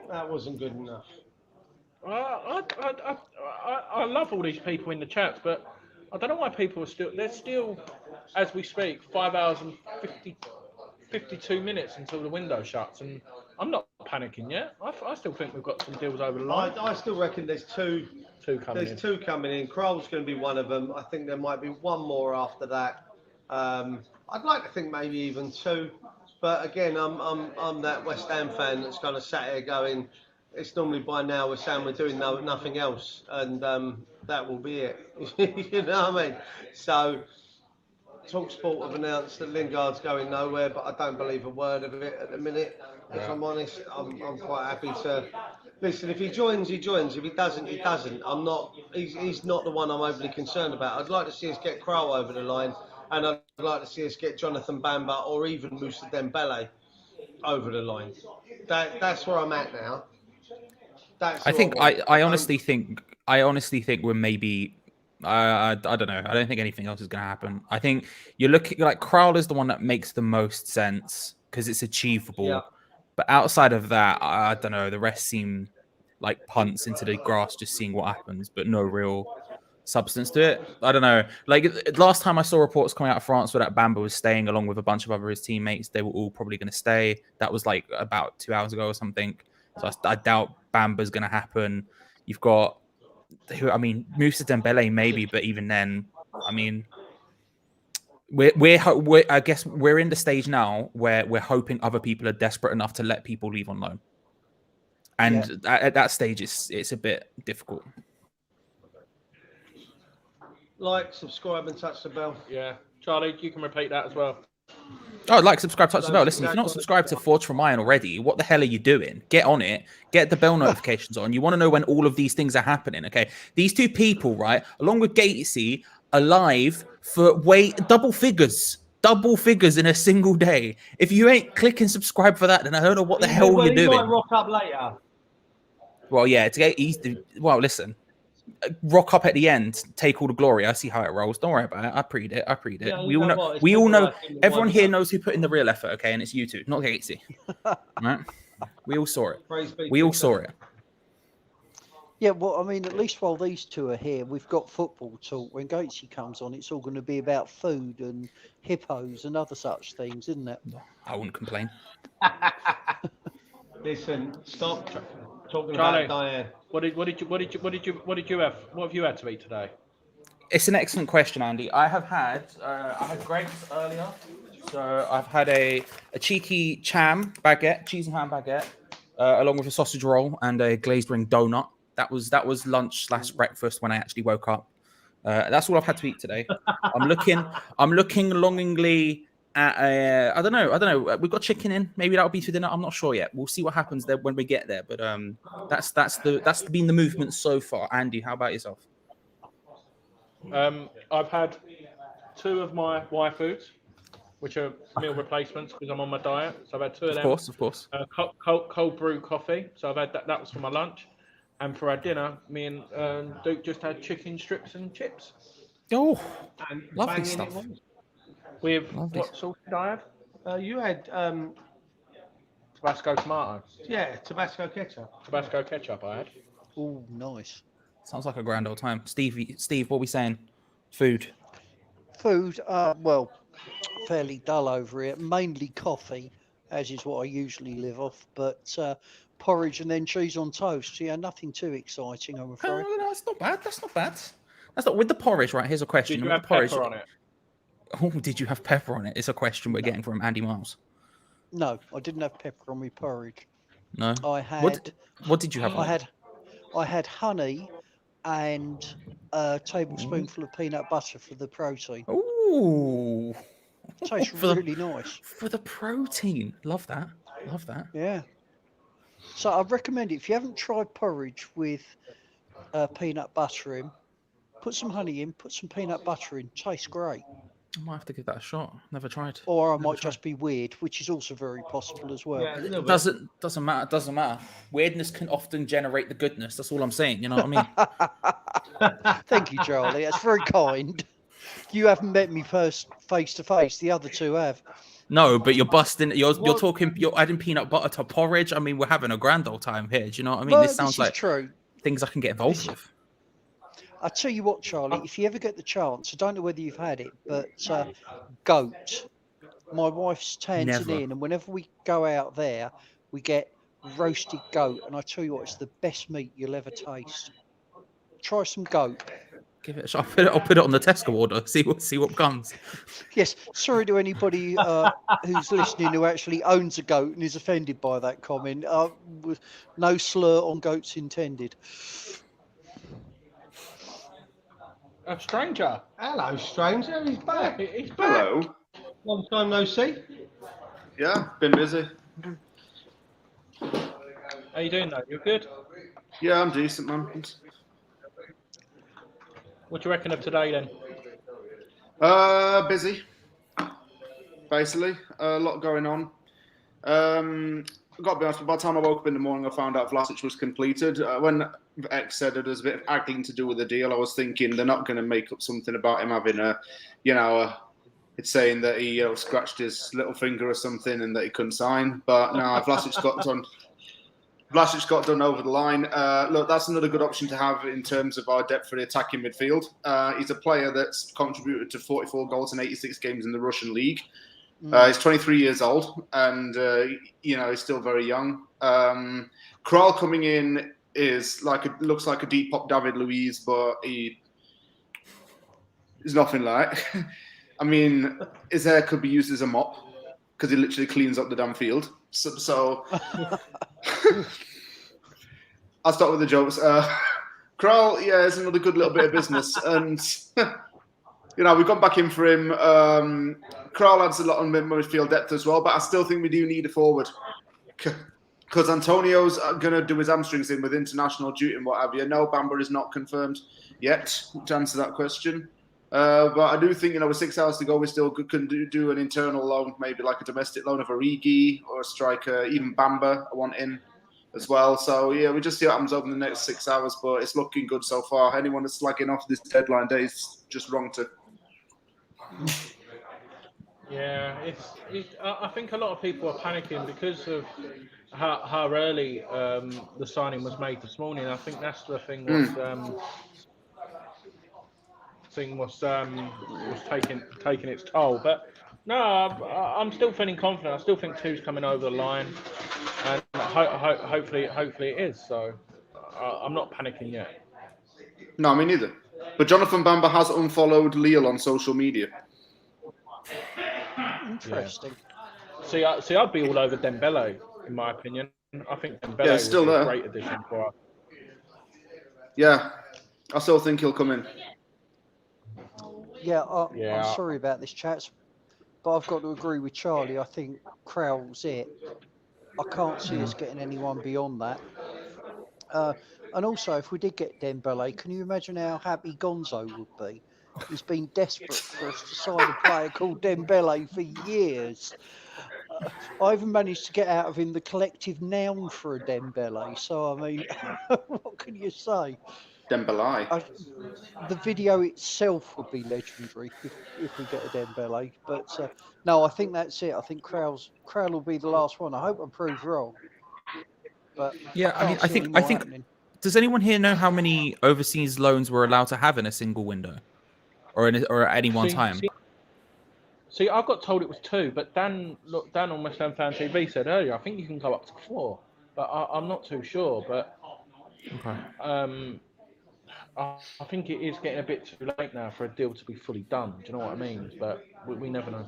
That wasn't good enough. I love all these people in the chats, but I don't know why people are they're still, as we speak, 5 hours and 52 minutes until the window shuts, and I'm not panicking yet. I still think we've got some deals over the line. I still reckon there's two coming in. There's two coming in. Kroll's going to be one of them. I think there might be one more after that. I'd like to think maybe even two, but again, I'm that West Ham fan that's kind of sat here going, it's normally by now we're saying we're doing nothing else, and that will be it. You know what I mean? So TalkSport have announced that Lingard's going nowhere, but I don't believe a word of it at the minute. If I'm honest, I'm quite happy to listen. If he joins, he joins. If he doesn't, he doesn't. I'm not. He's not the one I'm overly concerned about. I'd like to see us get Kroll over the line, and I'd like to see us get Jonathan Bamba or even Moussa Dembele over the line. That's where I'm at now. I honestly think we're maybe. I don't know. I don't think anything else is going to happen. I think you're looking like Kroll is the one that makes the most sense because it's achievable. Yeah. But outside of that, I don't know. The rest seem like punts into the grass, just seeing what happens, but no real substance to it. I don't know. Like last time I saw reports coming out of France where that Bamba was staying along with a bunch of his teammates. They were all probably going to stay. That was like about 2 hours ago or something. So I doubt Bamba's going to happen. You've got, Moussa Dembele maybe, but even then, I mean, we're I guess we're in the stage now where we're hoping other people are desperate enough to let people leave on loan, and at that stage, it's a bit difficult. Like, subscribe, and touch the bell. Yeah, Charlie, you can repeat that as well. Oh, like, subscribe, touch the bell. Listen, if you're not subscribed to Forge from Iron already, what the hell are you doing? Get on it. Get the bell notifications on. You want to know when all of these things are happening, okay? These two people, right, along with Gatesy, are live for double figures in a single day. If you ain't clicking subscribe for that, then I don't know what the hell you're doing. He might rock up later. Well, yeah, listen. rock up at the end, take all the glory. I see how it rolls. Don't worry about it. I preed it. Yeah, We you all know know. what? It's We all people know. like him that Everyone wind here up. knows who put in the real effort. Okay, and it's you two, not Gatesy. Right? We all saw it. Praise be We to all God. saw it. Yeah, well, I mean, at least while these two are here, we've got football talk. When Gatesy comes on, it's all going to be about food and hippos and other such things, isn't it? I wouldn't complain. Listen, stop talking Charlie. about Diane. What did you have? What have you had to eat today? It's an excellent question, Andy. I had grapes earlier, so I've had a cheeky baguette, cheese and ham baguette, along with a sausage roll and a glazed ring donut. That was lunch / breakfast when I actually woke up. That's all I've had to eat today. I'm looking longingly at I don't know. We've got chicken in. Maybe that'll be for dinner. I'm not sure yet. We'll see what happens there when we get there. But that's been the movement so far. Andy, how about yourself? I've had 2 of my Y foods, which are meal replacements because I'm on my diet. So I've had 2 of them. Of course. Cold brew coffee. So I've had that. That was for my lunch. And for our dinner, me and Duke just had chicken strips and chips. Oh, And lovely banging stuff. it was. With Lovely. what sauce did I have? You had Tabasco tomato. Tabasco ketchup. Tabasco ketchup I had. Oh, nice. Sounds like a grand old time. Steve, what are we saying? Food. Food, well, fairly dull over here. Mainly coffee, as is what I usually live off. But porridge and then cheese on toast. Yeah, nothing too exciting, I'm afraid. Oh, that's not bad. That's not with the porridge, right? Here's a question. Did you With have the porridge, pepper on it? Oh, did you have pepper on it? It's a question we're getting from Andy Miles. No, I didn't have pepper on my porridge. No. I had What did you have? I had honey and a tablespoonful of peanut butter for the protein. Ooh. Tastes really nice. For the protein. Love that. Yeah. So I recommend it. If you haven't tried porridge with peanut butter in, put some honey in, put some peanut butter in. Tastes great. I might have to give that a shot. Never tried. Or I Never might tried. just be weird, which is also very possible as well. Yeah, a little bit. Doesn't matter. Weirdness can often generate the goodness. That's all I'm saying. You know what I mean? Thank you, Charlie. That's very kind. You haven't met me face to face. The other two have. No, but you're busting. You're talking. You're adding peanut butter to porridge. I mean, we're having a grand old time here. Do you know what I mean? Well, This sounds is like true. things I can get involved with. I tell you what, Charlie, if you ever get the chance, I don't know whether you've had it, but goat. My wife's Tanzanian, and whenever we go out there, we get roasted goat, and I tell you what, it's the best meat you'll ever taste. Try some goat. Give it a shot. I'll put it on the Tesco order. See what comes. Yes, sorry to anybody who's listening who actually owns a goat and is offended by that comment. With no slur on goats intended. A stranger. Hello, stranger. He's back. He's back. Hello. Long time no see. Yeah, been busy. How you doing though? You good? Yeah, I'm decent, man. What do you reckon of today then? Busy. Basically, a lot going on. I've got to be honest, by the time I woke up in the morning, I found out Vlasic was completed. When X said that there's a bit of haggling to do with the deal, I was thinking they're not going to make up something about him having it's saying that he scratched his little finger or something and that he couldn't sign. But no, Vlasic got done. Vlasic got done over the line. Look, that's another good option to have in terms of our depth for the attacking midfield. He's a player that's contributed to 44 goals in 86 games in the Russian league. He's 23 years old, and he's still very young. Kral coming in looks like a deep pop David Luiz, but he's nothing like. I mean, his hair could be used as a mop because he literally cleans up the damn field. So I'll start with the jokes. Kral, yeah, is another good little bit of business, and we've gone back in for him. Kral adds a lot on midfield depth as well, but I still think we do need a forward because Antonio's going to do his hamstrings in with international duty and what have you. No, Bamba is not confirmed yet to answer that question. But I do think, with 6 hours to go, we still can do an internal loan, maybe like a domestic loan of Origi or a striker, even Bamba I want in. as well. So yeah, we just see what happens over the next 6 hours, but it's looking good so far. Anyone that's slagging off this deadline day is just wrong to. Yeah, I think a lot of people are panicking because of how early the signing was made this morning. I think that's the thing was taking its toll. But no, I'm still feeling confident. I still think two's coming over the line, and hopefully it is. So I'm not panicking yet. No, me neither. But Jonathan Bamba has unfollowed Lille on social media. Interesting. See, I'd be all over Dembele, in my opinion. I think Dembele Yeah, would still be there. a great addition for us. Yeah, I still think he'll come in. Yeah, Yeah. I'm sorry about this, chats, but I've got to agree with Charlie. I think Crowell's it. I can't see us getting anyone beyond that. And also, if we did get Dembele, can you imagine how happy Gonzo would be? He's been desperate for us to sign a player called Dembele for years. I even managed to get out of him the collective noun for a Dembele. So, I mean, what can you say? Dembele. The video itself would be legendary if we get a Dembele. But no, I think that's it. I think Crowell will be the last one. I hope I'm proved wrong. But Yeah, I mean, can't see any more happening. Does anyone here know how many overseas loans we're allowed to have in a single window, or at any one time? See, I got told it was 2, but Dan on West Ham Fan TV said earlier, I think you can go up to 4, but I'm not too sure. But Okay. I think it is getting a bit too late now for a deal to be fully done. Do you know what I mean? But we never know.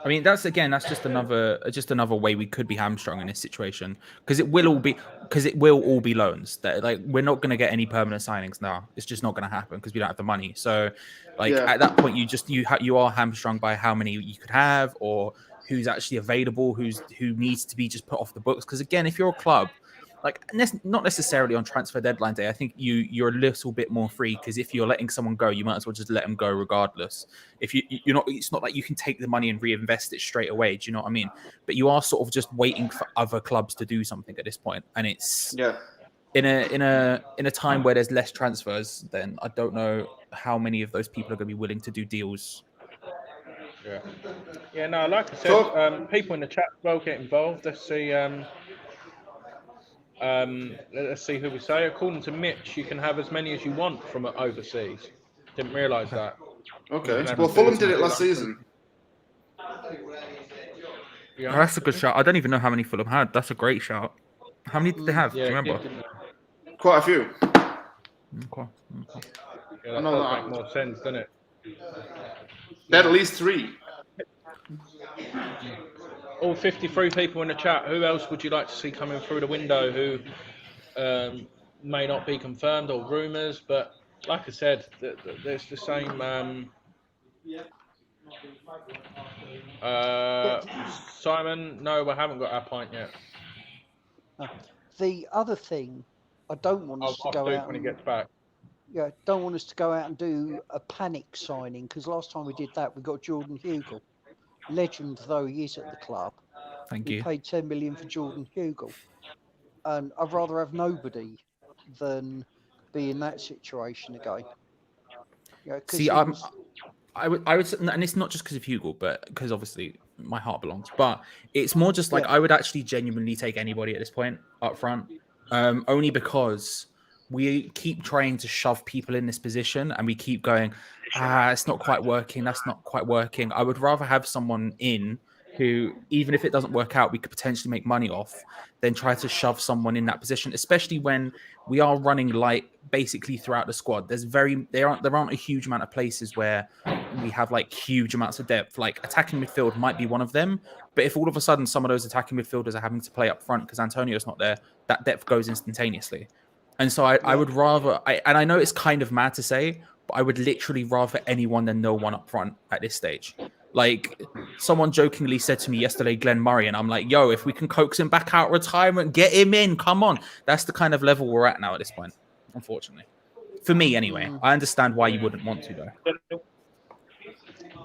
I mean, that's just another way we could be hamstrung in this situation, because it will all be loans. That, like, we're not going to get any permanent signings now. It's just not going to happen because we don't have the money. So, like, at that point, you are hamstrung by how many you could have, or who's actually available, who needs to be just put off the books. Because again, if you're a club, like, not necessarily on transfer deadline day, I think you're a little bit more free, because if you're letting someone go, you might as well just let them go regardless. If you're not, it's not like you can take the money and reinvest it straight away. Do you know what I mean? But you are sort of just waiting for other clubs to do something at this point, and it's in a time where there's less transfers. Then I don't know how many of those people are going to be willing to do deals. Yeah. No, like I said, people in the chat as well get involved. Let's see. Let's see who we say. According to Mitch, you can have as many as you want from overseas. Didn't realise that. Okay. Well, Fulham did it last season. Yeah. Oh, that's a good shout. I don't even know how many Fulham had. That's a great shout. How many did they have? Do you remember? Quite a few. Okay. Yeah, that does make more sense, doesn't it? They had at least 3. All 53 people in the chat, who else would you like to see coming through the window who may not be confirmed, or rumours? But like I said, there's the same. Simon, no, we haven't got our pint yet. The other thing, I don't want us to go out when he gets back. Yeah, don't want us to go out and do a panic signing, because last time we did that, we got Jordan Hugill. Legend though he is at the club. Thank we you. paid 10 million for Jordan Hugill, and I'd rather have nobody than be in that situation again. Yeah, see, I would, and it's not just because of Hugill, but because obviously my heart belongs. But it's more just like I would actually genuinely take anybody at this point up front, only because we keep trying to shove people in this position, and we keep going, it's not quite working. That's not quite working. I would rather have someone in who, even if it doesn't work out, we could potentially make money off, than try to shove someone in that position, especially when we are running light basically throughout the squad. There aren't a huge amount of places where we have like huge amounts of depth. Like attacking midfield might be one of them, but if all of a sudden some of those attacking midfielders are having to play up front because Antonio's not there, that depth goes instantaneously. And so I would rather, and I know it's kind of mad to say, but I would literally rather anyone than no one up front at this stage. Like, someone jokingly said to me yesterday, Glenn Murray, and I'm like, yo, if we can coax him back out of retirement, get him in, come on. That's the kind of level we're at now at this point, unfortunately. For me, anyway. I understand why you wouldn't want to, though.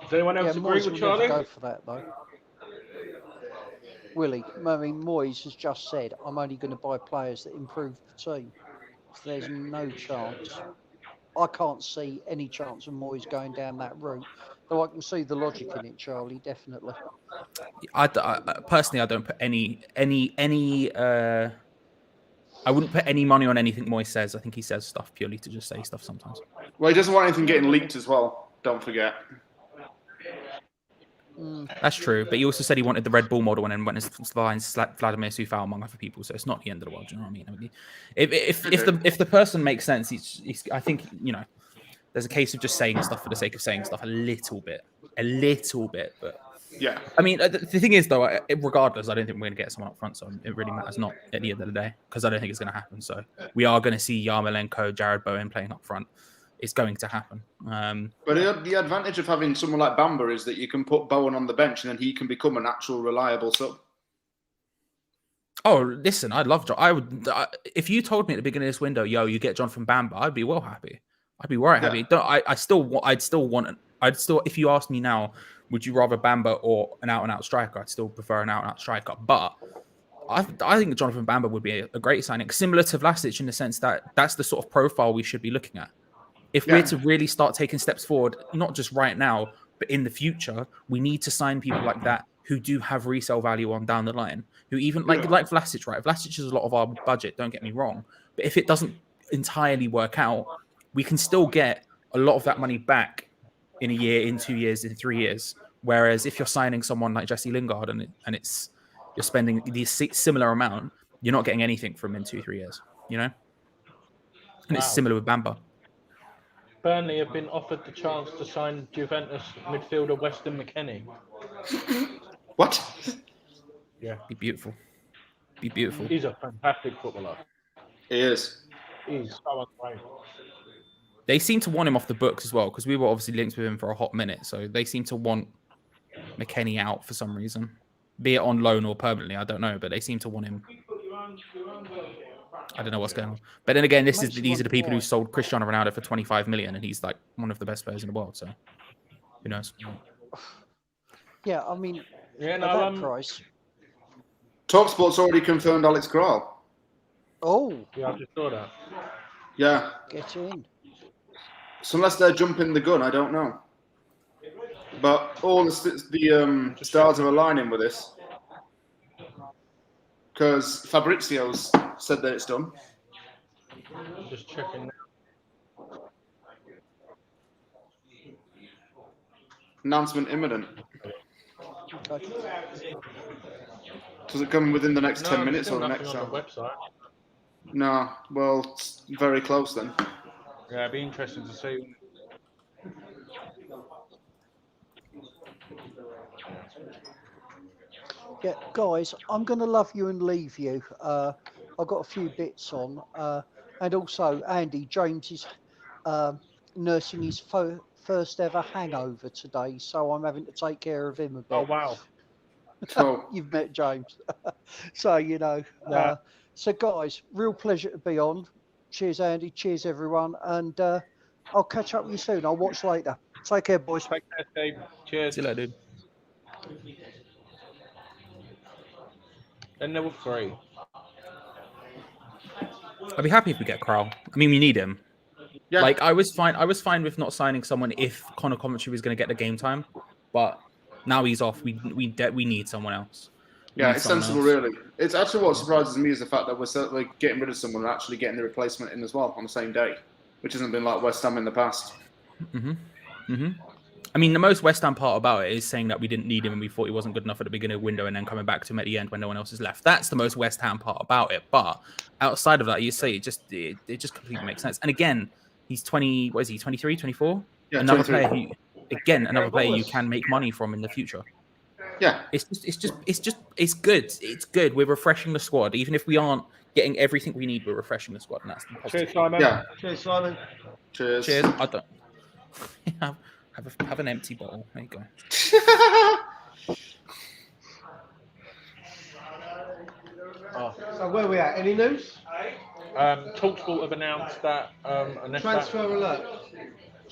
Does anyone else agree with Charlie? Go for that, though. Willie, I mean, Moyes has just said, I'm only going to buy players that improve the team. So there's no chance. I can't see any chance of Moyes going down that route. Though I can see the logic in it, Charlie, definitely. Personally, I don't put any. I wouldn't put any money on anything Moyes says. I think he says stuff purely to just say stuff sometimes. Well, he doesn't want anything getting leaked as well. Don't forget. That's true, but he also said he wanted the Red Bull model and then went and signed Vladimir Sufal among other people. So it's not the end of the world. Do you know what I mean? If the person makes sense, I think there's a case of just saying stuff for the sake of saying stuff a little bit. But yeah, I mean, the thing is though, regardless, I don't think we're going to get someone up front, so it really matters not at the end of the day because I don't think it's going to happen. So we are going to see Yarmolenko, Jared Bowen playing up front. It's going to happen. But the advantage of having someone like Bamba is that you can put Bowen on the bench and then he can become an actual reliable sub. Oh, listen, I'd love John. If you told me at the beginning of this window, yo, you get John from Bamba, I'd be well happy. I'd be right happy. If you asked me now, would you rather Bamba or an out-and-out striker? I'd still prefer an out-and-out striker. But I think Jonathan Bamba would be a great signing, similar to Vlasic in the sense that that's the sort of profile we should be looking at. If we're to really start taking steps forward, not just right now, but in the future, we need to sign people like that who do have resale value on down the line. Who even like Vlasic, right? Vlasic is a lot of our budget. Don't get me wrong, but if it doesn't entirely work out, we can still get a lot of that money back in a year, in 2 years, in 3 years. Whereas if you're signing someone like Jesse Lingard and you're spending the similar amount, you're not getting anything from in 2-3 years. And it's similar with Bamba. Burnley have been offered the chance to sign Juventus midfielder Weston McKennie. What? Yeah. Be beautiful. He's a fantastic footballer. He is. He's so unreal. They seem to want him off the books as well because we were obviously linked with him for a hot minute. So they seem to want McKennie out for some reason, be it on loan or permanently. I don't know, but they seem to want him. I don't know what's going on. But then again, these are the people who sold Cristiano Ronaldo for 25 million, and he's like one of the best players in the world. So who knows? Yeah, I mean, at that price. TalkSport's already confirmed Alex Kral. Oh. Yeah, I just saw that. Yeah. Get in. So unless they're jumping the gun, I don't know. But all the stars are aligning with this. Because Fabrizio's said that it's done. Just checking now. Announcement imminent. Okay. Does it come within the next 10 minutes or the next on hour? the website. No, well, it's very close then. Yeah, it'd be interesting to see. Yeah, guys, I'm going to love you and leave you. I've got a few bits on. And also, Andy, James is nursing his first ever hangover today, so I'm having to take care of him a bit. Oh, wow. So, You've met James. So, Yeah. So, guys, real pleasure to be on. Cheers, Andy. Cheers, everyone. And I'll catch up with you soon. I'll watch later. Take care, boys. Take care, Steve. Cheers. See you later, dude. Then there were 3. I'd be happy if we get Kral. I mean, we need him. yeah. Like I was fine with not signing someone if Connor Coventry was going to get the game time, but now he's off. We need someone else. Yeah, it's sensible, really. It's actually what surprises me is the fact that we're getting rid of someone and actually getting the replacement in as well on the same day, which hasn't been like West Ham in the past. I mean, the most West Ham part about it is saying that we didn't need him and we thought he wasn't good enough at the beginning of the window and then coming back to him at the end when no one else is left. That's the most West Ham part about it. But outside of that, you say it just completely makes sense. And again, he's 20, what is he, 23, 24? Yeah, another 23. player another player you can make money from in the future. Yeah. It's good. It's good. We're refreshing the squad. Even if we aren't getting everything we need, we're refreshing the squad. And that's the positive. Cheers, Simon. Yeah. Cheers, Simon. Cheers. Cheers. I don't have an empty bottle. There you go. So where are we at? Any news? TalkSport have announced that Transfer alert.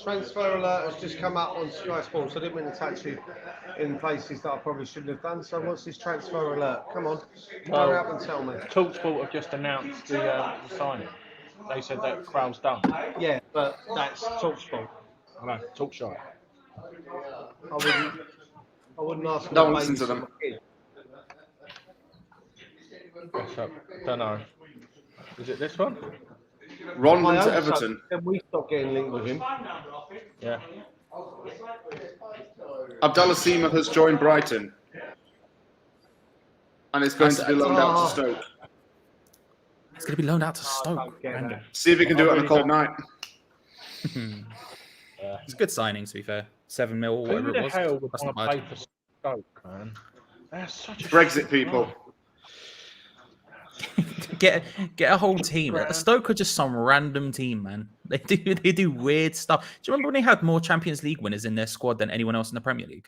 Transfer alert has just come up on Sky Sports. I didn't mean to touch you in places that I probably shouldn't have done. So what's this transfer alert? Come on, Well, hurry up and tell me. Talksport have just announced the signing. They said that Crowell's done. Yeah, but that's Talksport. I know, talk shy. I wouldn't ask. Don't listen to them. Don't know. Is it this one? Rondon to Everton. Can we stop getting linked with him? Yeah. Abdallah Seema has joined Brighton. And it's going to be loaned out to Stoke. It's going to be loaned out to Stoke. Random. See if he can do it on a cold night. It's a good signing, to be fair. 7 mil, Who whatever the it was. hell would That's want not to bad. play for Stoke, man? That's such a Brexit people. Get a whole team. Stoke are just some random team, man. They do weird stuff. Do you remember when they had more Champions League winners in their squad than anyone else in the Premier League?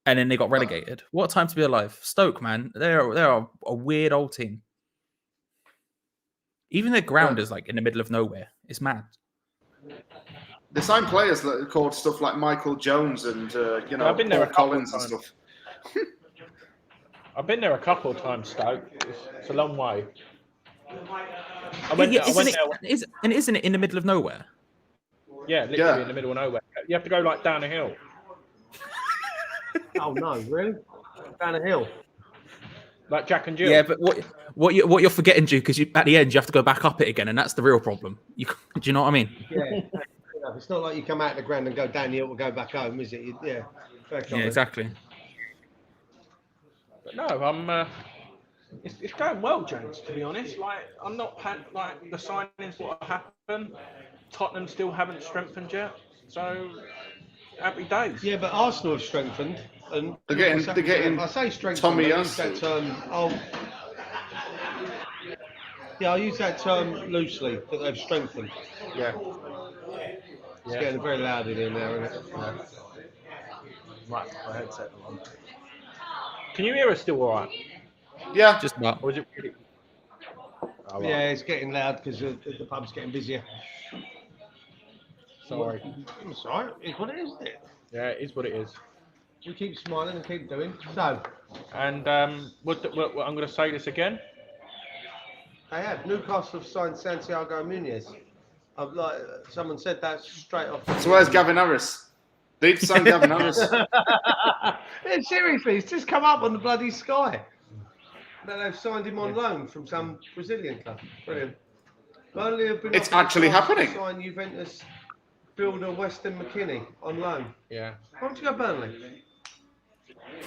And then they got relegated. What a time to be alive. Stoke, man. They're a weird old team. Even their ground is like in the middle of nowhere. It's mad. They signed players that are called stuff like Michael Jones and I've been there Paul a couple Collins and of stuff. I've been there a couple of times, Stoke. It's a long way. Isn't it in the middle of nowhere? Yeah, literally in the middle of nowhere. You have to go like down a hill. Oh no, really? Down a hill. Like Jack and Jill. Yeah, but what you're forgetting, Duke, because at the end you have to go back up it again, and that's the real problem. Do you know what I mean? Yeah. It's not like you come out of the ground and go down the hill and go back home, is it? Yeah. Fair Yeah, comment. exactly. But no, I'm. It's going well, James. To be honest, like I'm not like the signings what happen. Tottenham still haven't strengthened yet, so happy days. Yeah, but Arsenal have strengthened, and They're getting I say strengthened. Tommy I use that term. I use that term loosely. That they've strengthened. Yeah. It's getting very loud in here now, isn't it? Yeah. Right, my headset on. Can you hear us still all right? Yeah. Just about. Or is it really... Oh, right. Yeah, it's getting loud because the pub's getting busier. Sorry. It's all right. It's what it is, isn't it? Yeah, it is what it is. We keep smiling and keep doing. So, And I'm going to say this again. they have. Newcastle have signed Santiago Munez. Someone said that straight off. So where's Gavin Harris? They need to sign Gavin Harris. Yeah, seriously, it's just come up on the bloody Sky. That they've signed him on loan from some Brazilian club. Brilliant. Burnley have been It's offered actually a chance to happening. sign Juventus builder Weston McKinney on loan. Yeah. Why don't you go Burnley?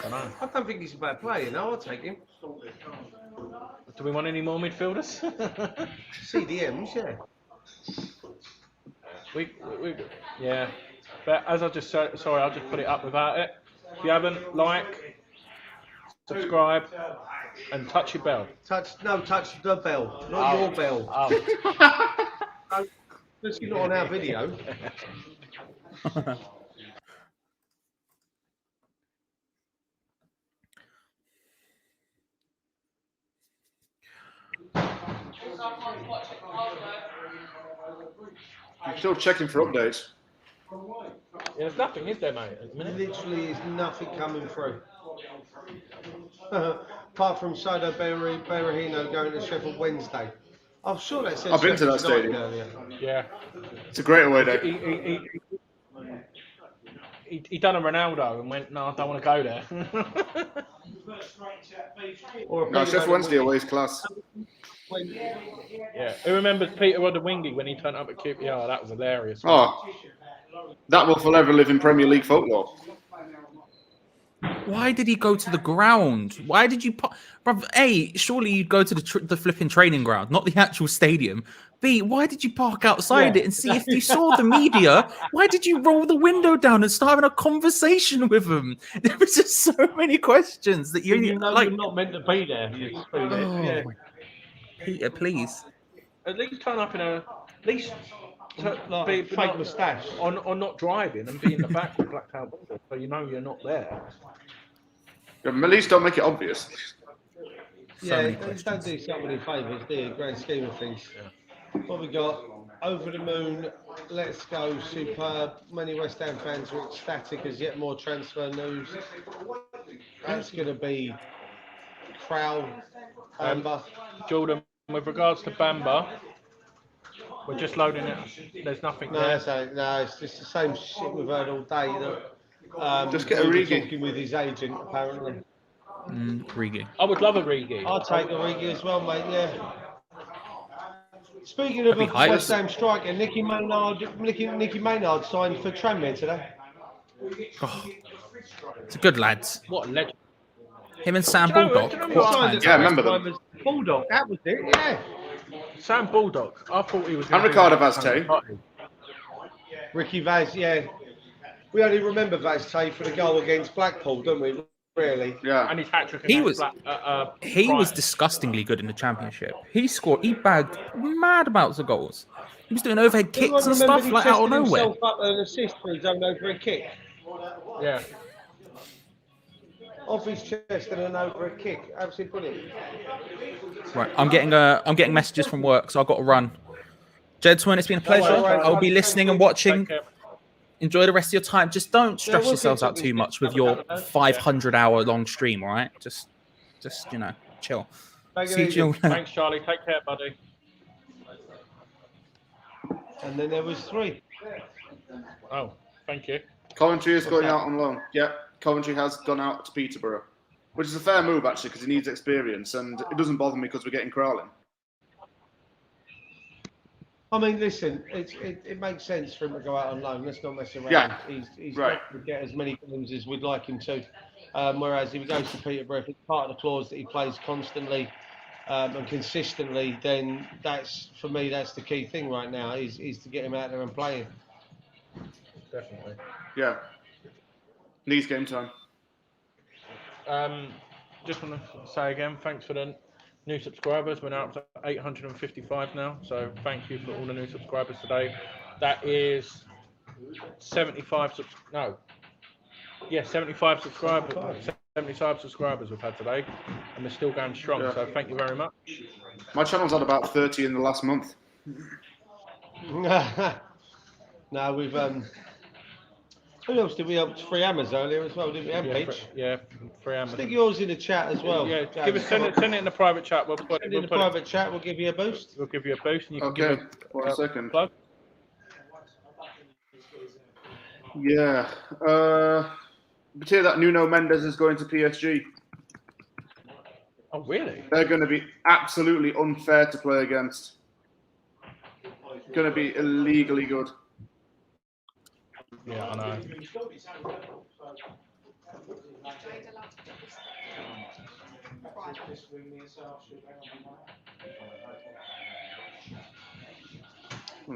I know. I don't think he's a bad player, I'll take him. Do we want any more midfielders? CDMs, yeah. Yeah. But as I just said, sorry, I'll just put it up without it. If you haven't, like, subscribe, and touch your bell. Touch the bell, not your bell. Oh. Because you're not on our video. I'm still checking for updates. Yeah, there's nothing, is there, mate? At the minute? Literally is nothing coming through. Apart from Sodo Berahino going to Sheffield Wednesday. I'm sure that said I've been to that Sheffield stadium. United earlier. Yeah. It's a great away day. He done a Ronaldo and went, no, I don't want to go there. Or No, Sheffield Wednesday away is class. Yeah. Who remembers Peter Odewingie when he turned up at QPR? That was hilarious. Oh, that will forever live in Premier League folklore. Why did he go to the ground? Why did you put... Bruv, A, surely you'd go to the flipping training ground, not the actual stadium. B, why did you park outside it? And C, if you saw the media, why did you roll the window down and start having a conversation with them? There was just so many questions that You know like... you're not meant to be there. Oh, Peter, please. At least turn up in a... At least... Like fake moustache. Or not driving and be in the back with blacked out windows so you know you're not there. Yeah, at least don't make it obvious. Yeah, don't do somebody favours, do you? Grand scheme of things. What we got? over the moon. Let's go, superb. Many West Ham fans were ecstatic as yet more transfer news. That's going to be Crowell, Bamba. Jordan, with regards to Bamba, we're just loading it. There's nothing there. It's just the same shit we've heard all day. Just get a we were Origi. talking with his agent, apparently. Origi. I would love a Origi. I'll take Origi as well, mate, yeah. Speaking of That'd a be hype. West Ham striker, Nicky Maynard signed for Tranmere today. Oh, it's a good lads. What a legend. Him and Sam Do you know Bulldog. who What signed times? at Yeah, I the remember time them. was Bulldog, that was it, yeah. Sam Bulldog. I thought he was. And Ricardo Vazte. Ricky Vaz, yeah. We only remember Vazte for the goal against Blackpool, don't we? Really? Yeah. And his hat trick. He was disgustingly good in the championship. He bagged mad amounts of goals. He was doing overhead kicks and stuff like out of nowhere. Himself up an assist for his own over a kick. Yeah. Off his chest and an over a kick. Absolutely brilliant. Right, I'm getting messages from work, so I've got to run. Jedwin, it's been a pleasure. I'll be listening and watching. Enjoy the rest of your time. Just don't stress yourselves out too much with your 500-hour-long stream, all right? Just chill. See you. Thanks, Charlie. Take care, buddy. And then there was 3. Oh, thank you. Coventry is going out on loan. Yeah, Coventry has gone out to Peterborough, which is a fair move actually because he needs experience, and it doesn't bother me because we're getting Crowley. I mean, listen, it makes sense for him to go out on loan. Let's not mess around. Yeah, He's right. not going to get as many games as we'd like him to. Whereas if he goes to Peterborough, if it's part of the clause that he plays constantly and consistently, then that's, for me, that's the key thing right now, is to get him out there and play him. Definitely. Yeah, needs game time. Just want to say again, thanks for the new subscribers. We're now up to 855 now, so thank you for all the new subscribers today. That is 75 subscribers. 75 subscribers we've had today, and we're still going strong. Yeah. So thank you very much. My channel's had about 30 in the last month. No, we've who else did we help? Free Hammers earlier as well, didn't we? And Peach. Free Hammers. Stick yours in the chat as well. Yeah, James. send it in the private chat. We'll put Send it in the private chat. We'll give you a boost. We'll give you a boost, and you can Okay, give 1 second. plug. Yeah. But here that Nuno Mendes is going to PSG. Oh, really? They're going to be absolutely unfair to play against. Going to be illegally good. Yeah, I know.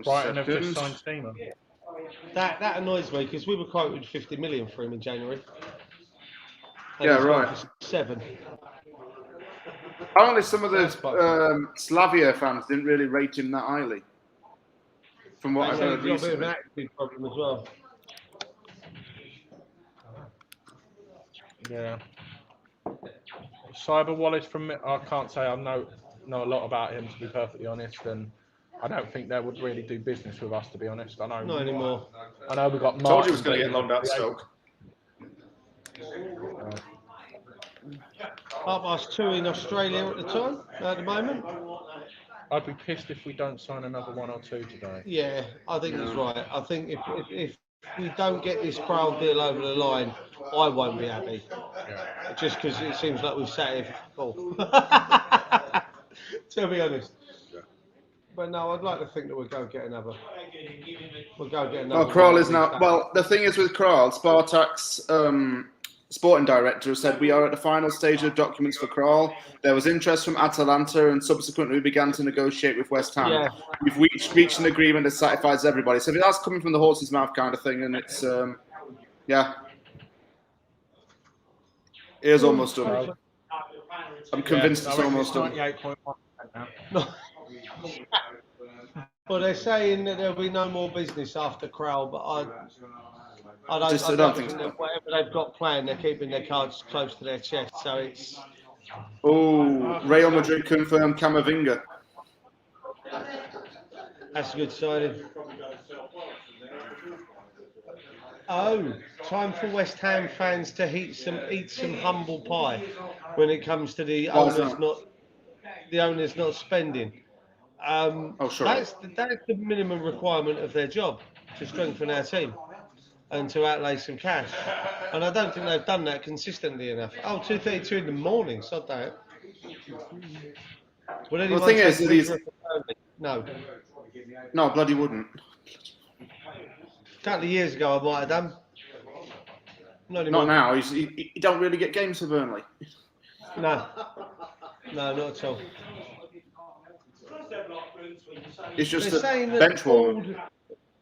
Brighton have just signed Steamer. That annoys me because we were quoted 50 million for him in January. And Yeah, he's gone right. for 7. Apparently, some of the That's fucking- Slavia fans didn't really rate him that highly. From what I've He's heard got a bit of an recently. attitude problem as well. Yeah. Cyber Wallace from I can't say I know a lot about him, to be perfectly honest, and I don't think they would really do business with us, to be honest. I know Not anymore. I know we got Told Martin you he was going to get Bean. loaned out to Stoke. Half past 2 in Australia at the time, at the moment. I'd be pissed if we don't sign another 1 or 2 today. Yeah, I think he's right. I think if we don't get this Crowell deal over the line, I won't be happy. Yeah. Just because it seems like we've sat here for to be honest. But no, I'd like to think that we'll go get another. We'll go get another. Oh, Krall is now. Well, the thing is with Krall, Spartak's sporting director has said we are at the final stage of documents for Krall. There was interest from Atalanta, and subsequently we began to negotiate with West Ham. Yeah. We've reached an agreement that satisfies everybody. So if that's coming from the horse's mouth kind of thing, and it's yeah, it is almost done. I'm convinced it's almost done. 98.1% now. Well, they're saying that there'll be no more business after Crowell, but I don't think that whatever they've got planned, they're keeping their cards close to their chest. So it's. Oh, Real Madrid confirmed Camavinga. That's a good signing. Oh, time for West Ham fans to eat some humble pie when it comes to the Why is owners not spending. Oh, sure. That's the minimum requirement of their job, to strengthen our team and to outlay some cash. And I don't think they've done that consistently enough. Oh, 2:32 in the morning, sod that. Will anyone thing take is, these- Peterborough for Burnley? No. No, bloody wouldn't. A couple of years ago, I might have done. Not Not anymore. now. You don't really get games for Burnley. No. No, not at all. It's just They're a saying that bench the warmer. board,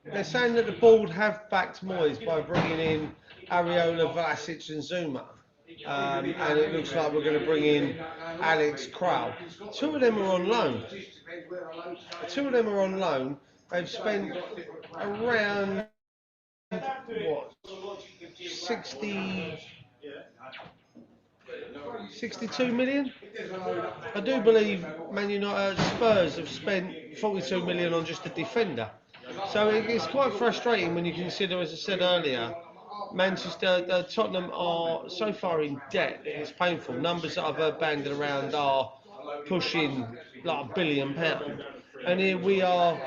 they're saying that the board have backed Moyes by bringing in Areola, Vlasic, and Zuma, and it looks like we're going to bring in Alex Krall. Two of them are on loan. They've spent around what 62 million. I do believe Man United, Spurs have spent 42 million on just a defender. So it's quite frustrating when you consider, as I said earlier, Tottenham are so far in debt that it's painful. Numbers that I've heard banded around are pushing like £1 billion, and here we are.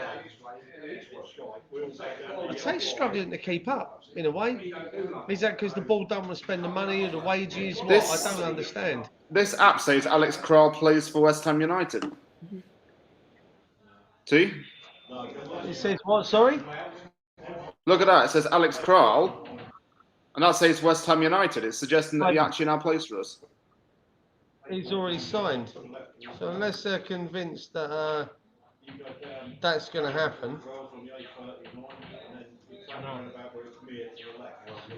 I'd say struggling to keep up in a way. Is that because the board don't want to spend the money or the wages? What? This- I don't understand. This app says Alex Krall plays for West Ham United. See? It says what? Sorry. Look at that. It says Alex Krall, and that says West Ham United. It's suggesting that he actually now plays for us. He's already signed. So unless they're convinced that that's going to happen.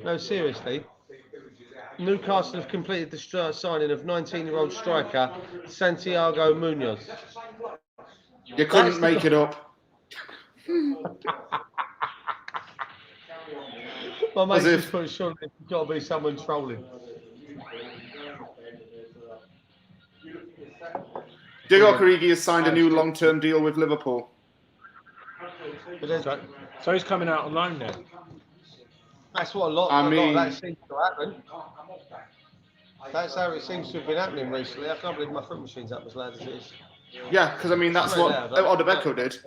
No, seriously. Newcastle have completed the signing of 19-year-old striker Santiago Munoz. You couldn't make it up. My mate As just if- put surely it's got to be someone trolling. Diego Origi has signed a new long-term deal with Liverpool. But then, So he's coming out on loan now. that's what a lot of that seems to happen. That's how it seems to have been happening recently. I can't believe my fruit machine's up as loud as it is. Yeah, because I mean that's Very what loud, huh? Odebeco did.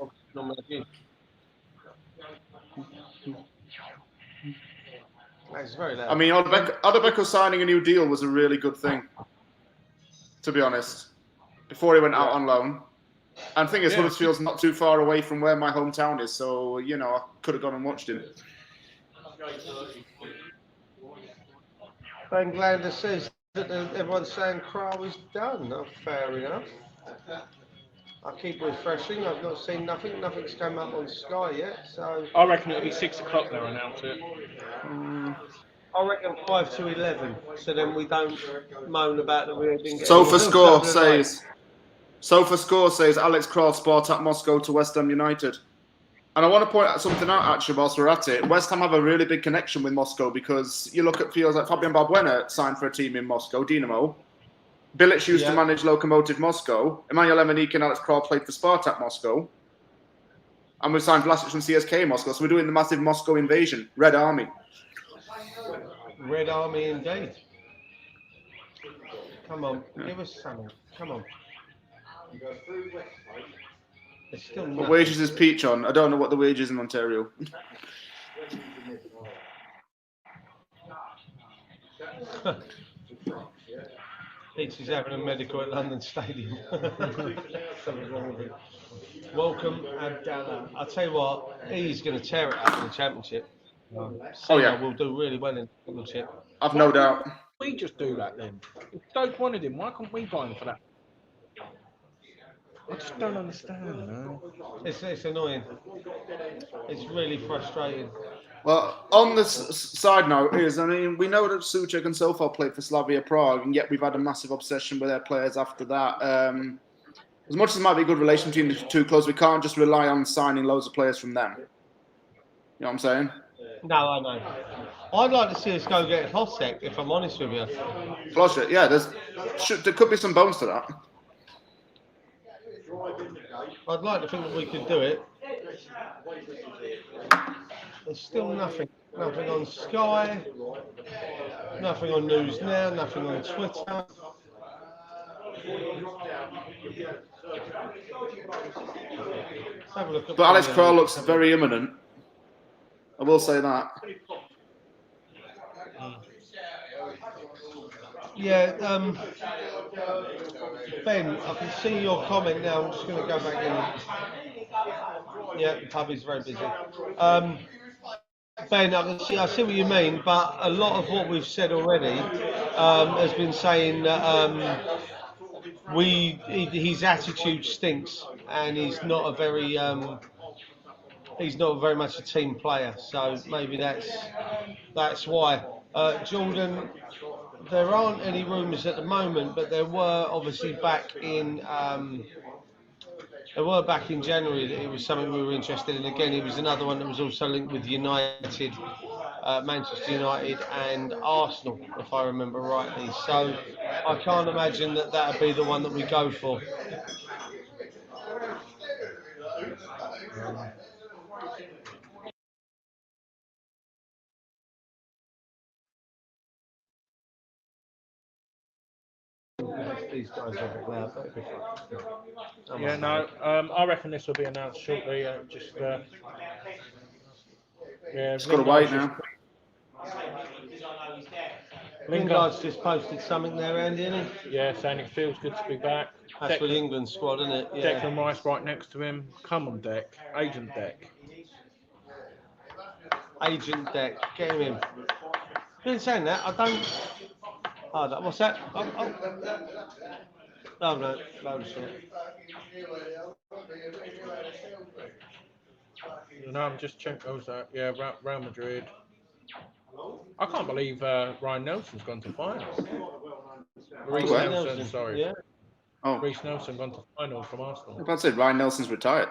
That's very loud. I mean, Odebeco signing a new deal was a really good thing, to be honest, before he went out on loan. And the thing is, Huddersfield's not too far away from where my hometown is, so, you know, I could have gone and watched him. Ben Glander says that everyone's saying Krall is done. Oh, fair enough. I keep refreshing. I've not seen nothing. Nothing's come up on Sky yet. So I reckon it'll be 6 o'clock they'll announce it. I reckon 5 to 11. So then we don't moan about that we didn't get. SofaScore says Alex Krall, Spartak Moscow to West Ham United. And I want to point out something out, actually, whilst we're at it. West Ham have a really big connection with Moscow because you look at fields like Fabian Balbuena signed for a team in Moscow, Dinamo. Bilic used to manage Lokomotiv Moscow. Emmanuel Emenike and Alex Krall played for Spartak Moscow. And we signed Vlasic from CSK Moscow. So we're doing the massive Moscow invasion. Red Army. Red Army indeed. Come on, give us something. Come on. It's still What nothing. wages is Peach on? I don't know what the wage is in Ontario. Peach is having a medical at London Stadium. Something's wrong with him. Welcome, Abdallah. I'll tell you what, he's going to tear it up in the Championship. yeah. We'll do really well in the Championship. I've no doubt. We just do that then. If Stoke wanted him, why can't we buy him for that? I just don't understand, man. It's annoying. It's really frustrating. Well, on this side note is, I mean, we know that Souček and so far played for Slavia Prague, and yet we've had a massive obsession with their players after that. As much as there might be a good relation between the two clubs, we can't just rely on signing loads of players from them. You know what I'm saying? No, I know. I'd like to see us go get Hosek, if I'm honest with you. Flush it, yeah. There could be some bones to that. I'd like to think that we could do it. There's still nothing. Nothing on Sky. Nothing on News Now. Nothing on Twitter. Let's have a look at But Alex Premier Crowe League. looks very imminent. I will say that. Yeah, Ben, I can see your comment now. I'm just going to go back in. Yeah, the pub is very busy. Ben, I see what you mean, but a lot of what we've said already has been saying that his attitude stinks, and he's not very much a team player. So maybe that's why. Jordan, there aren't any rumours at the moment, but there were obviously back in January that it was something we were interested in. Again, it was another one that was also linked with United, Manchester United and Arsenal, if I remember rightly. So I can't imagine that would be the one that we go for. These guys are a bit loud. Yeah, no. I reckon this will be announced shortly. Yeah. Just got to wait now. Lingard's just posted something there, Andy, isn't he? Yeah, saying it feels good to be back. That's for the England squad, isn't it? Yeah. Declan Rice right next to him. Come on, Deck. Agent Deck. Agent Deck. Get him in. Been saying that, I don't... Oh, what's that? Oh, no, load of shit. No, I'm just checking. Oh, was that? Yeah, Real Madrid. I can't believe Ryan Nelson's gone to finals. Reece Nelson, sorry. Yeah. Oh, Reece Nelson gone to finals from Arsenal. I was about to say Ryan Nelson's retired.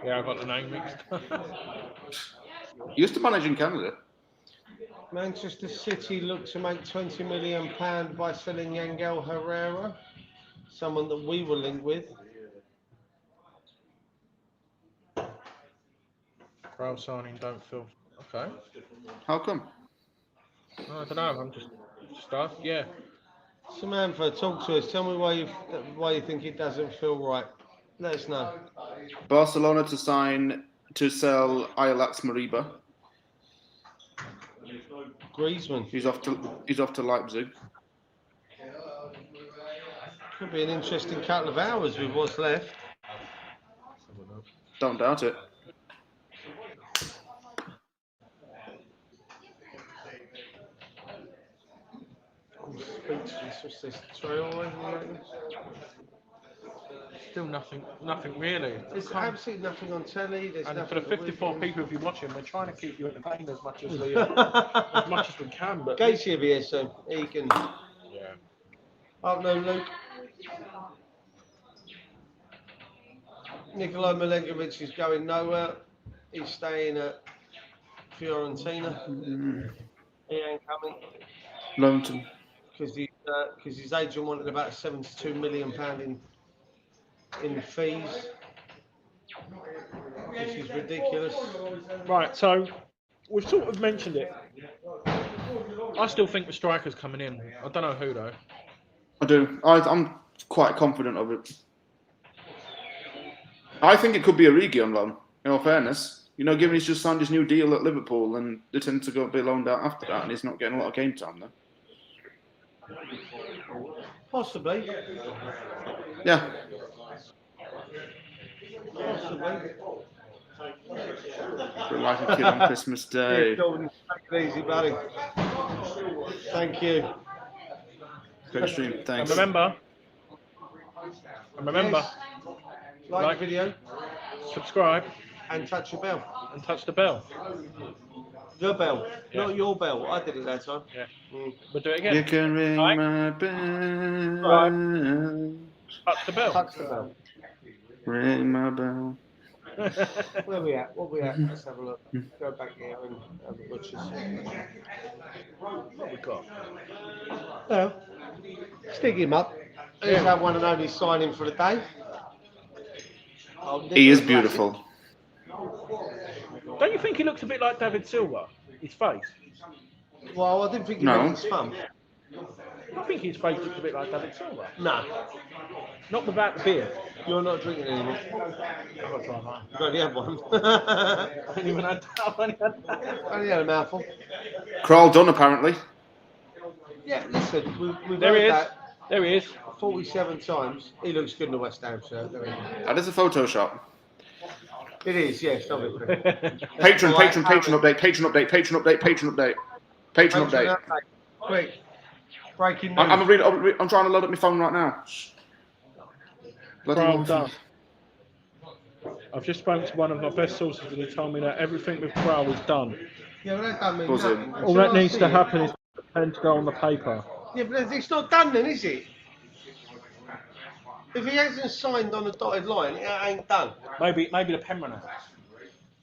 Yeah, I got the name mixed. He used to manage in Canada. Manchester City look to make £20 million by selling Yangel Herrera, someone that we were linked with. Crowd signing don't feel okay. How come? No, I don't know. I'm just yeah. Samantha, talk to us. Tell me why you think it doesn't feel right. Let us know. Barcelona to sell Ajax Mariba. Griezmann. He's off to Leipzig. Could be an interesting couple of hours with what's left. Don't doubt it. Still nothing really. There's absolutely nothing on telly. There's And nothing for the 54 people of you watching, we're trying to keep you entertained as much as we can. But Gates will be here soon. He can. yeah. Oh no, Luke. Nikola Milenkovic is going nowhere. He's staying at Fiorentina. He ain't coming London. because his agent wanted about £72 million in fees, which is ridiculous. Right, so we've sort of mentioned it. I still think the striker's coming in. I don't know who though. I do. I'm quite confident of it. I think it could be Origi on loan, in all fairness. You know, given he's just signed his new deal at Liverpool and they tend to be loaned out after that and he's not getting a lot of game time there. Possibly. Yeah. Possibly. Feel like a kid on Christmas Day. Yeah, Jordan, take it easy, buddy. Thank you. Great stream. Thanks. And remember, Yes. Like the video subscribe and touch the bell. and touch the bell. The bell, Yeah. not your bell. I did it that time. Yeah. Mm. We'll do it again. You can ring Right. my bell. Touch the bell. Touch the bell. Ring my bell. Where we at? What we at? Let's have a look. Go back here and have the butchers. What we got? Well, stick him up. Here's our one and only signing for the day. He is beautiful. Don't you think he looks a bit like David Silva? His face. Well, I didn't think he No. meant his thumb. I think his face looks a bit like David Silva. No, Not without the beard. you're not drinking anymore. I've got to try mine. You've only had one. I haven't even had that. I've only had that. Only had a mouthful. Kral done apparently. Yeah, listen, we've There he heard is. that There he is. 47 times. He looks good in the West Ham shirt. There he is. That is a Photoshop. It is, yes, obviously. Patron Right, update, patron update. Quick. Breaking news. I'm trying to load up my phone right now. Bloody Well awful. done. I've just spoken to one of my best sources and he told me that everything with Crow is done. Yeah, but that don't mean Buzzing. nothing. All that needs to happen is the pen to go on the paper. Yeah, but it's not done then, is it? If he hasn't signed on the dotted line, it ain't done. Maybe the pen ran out.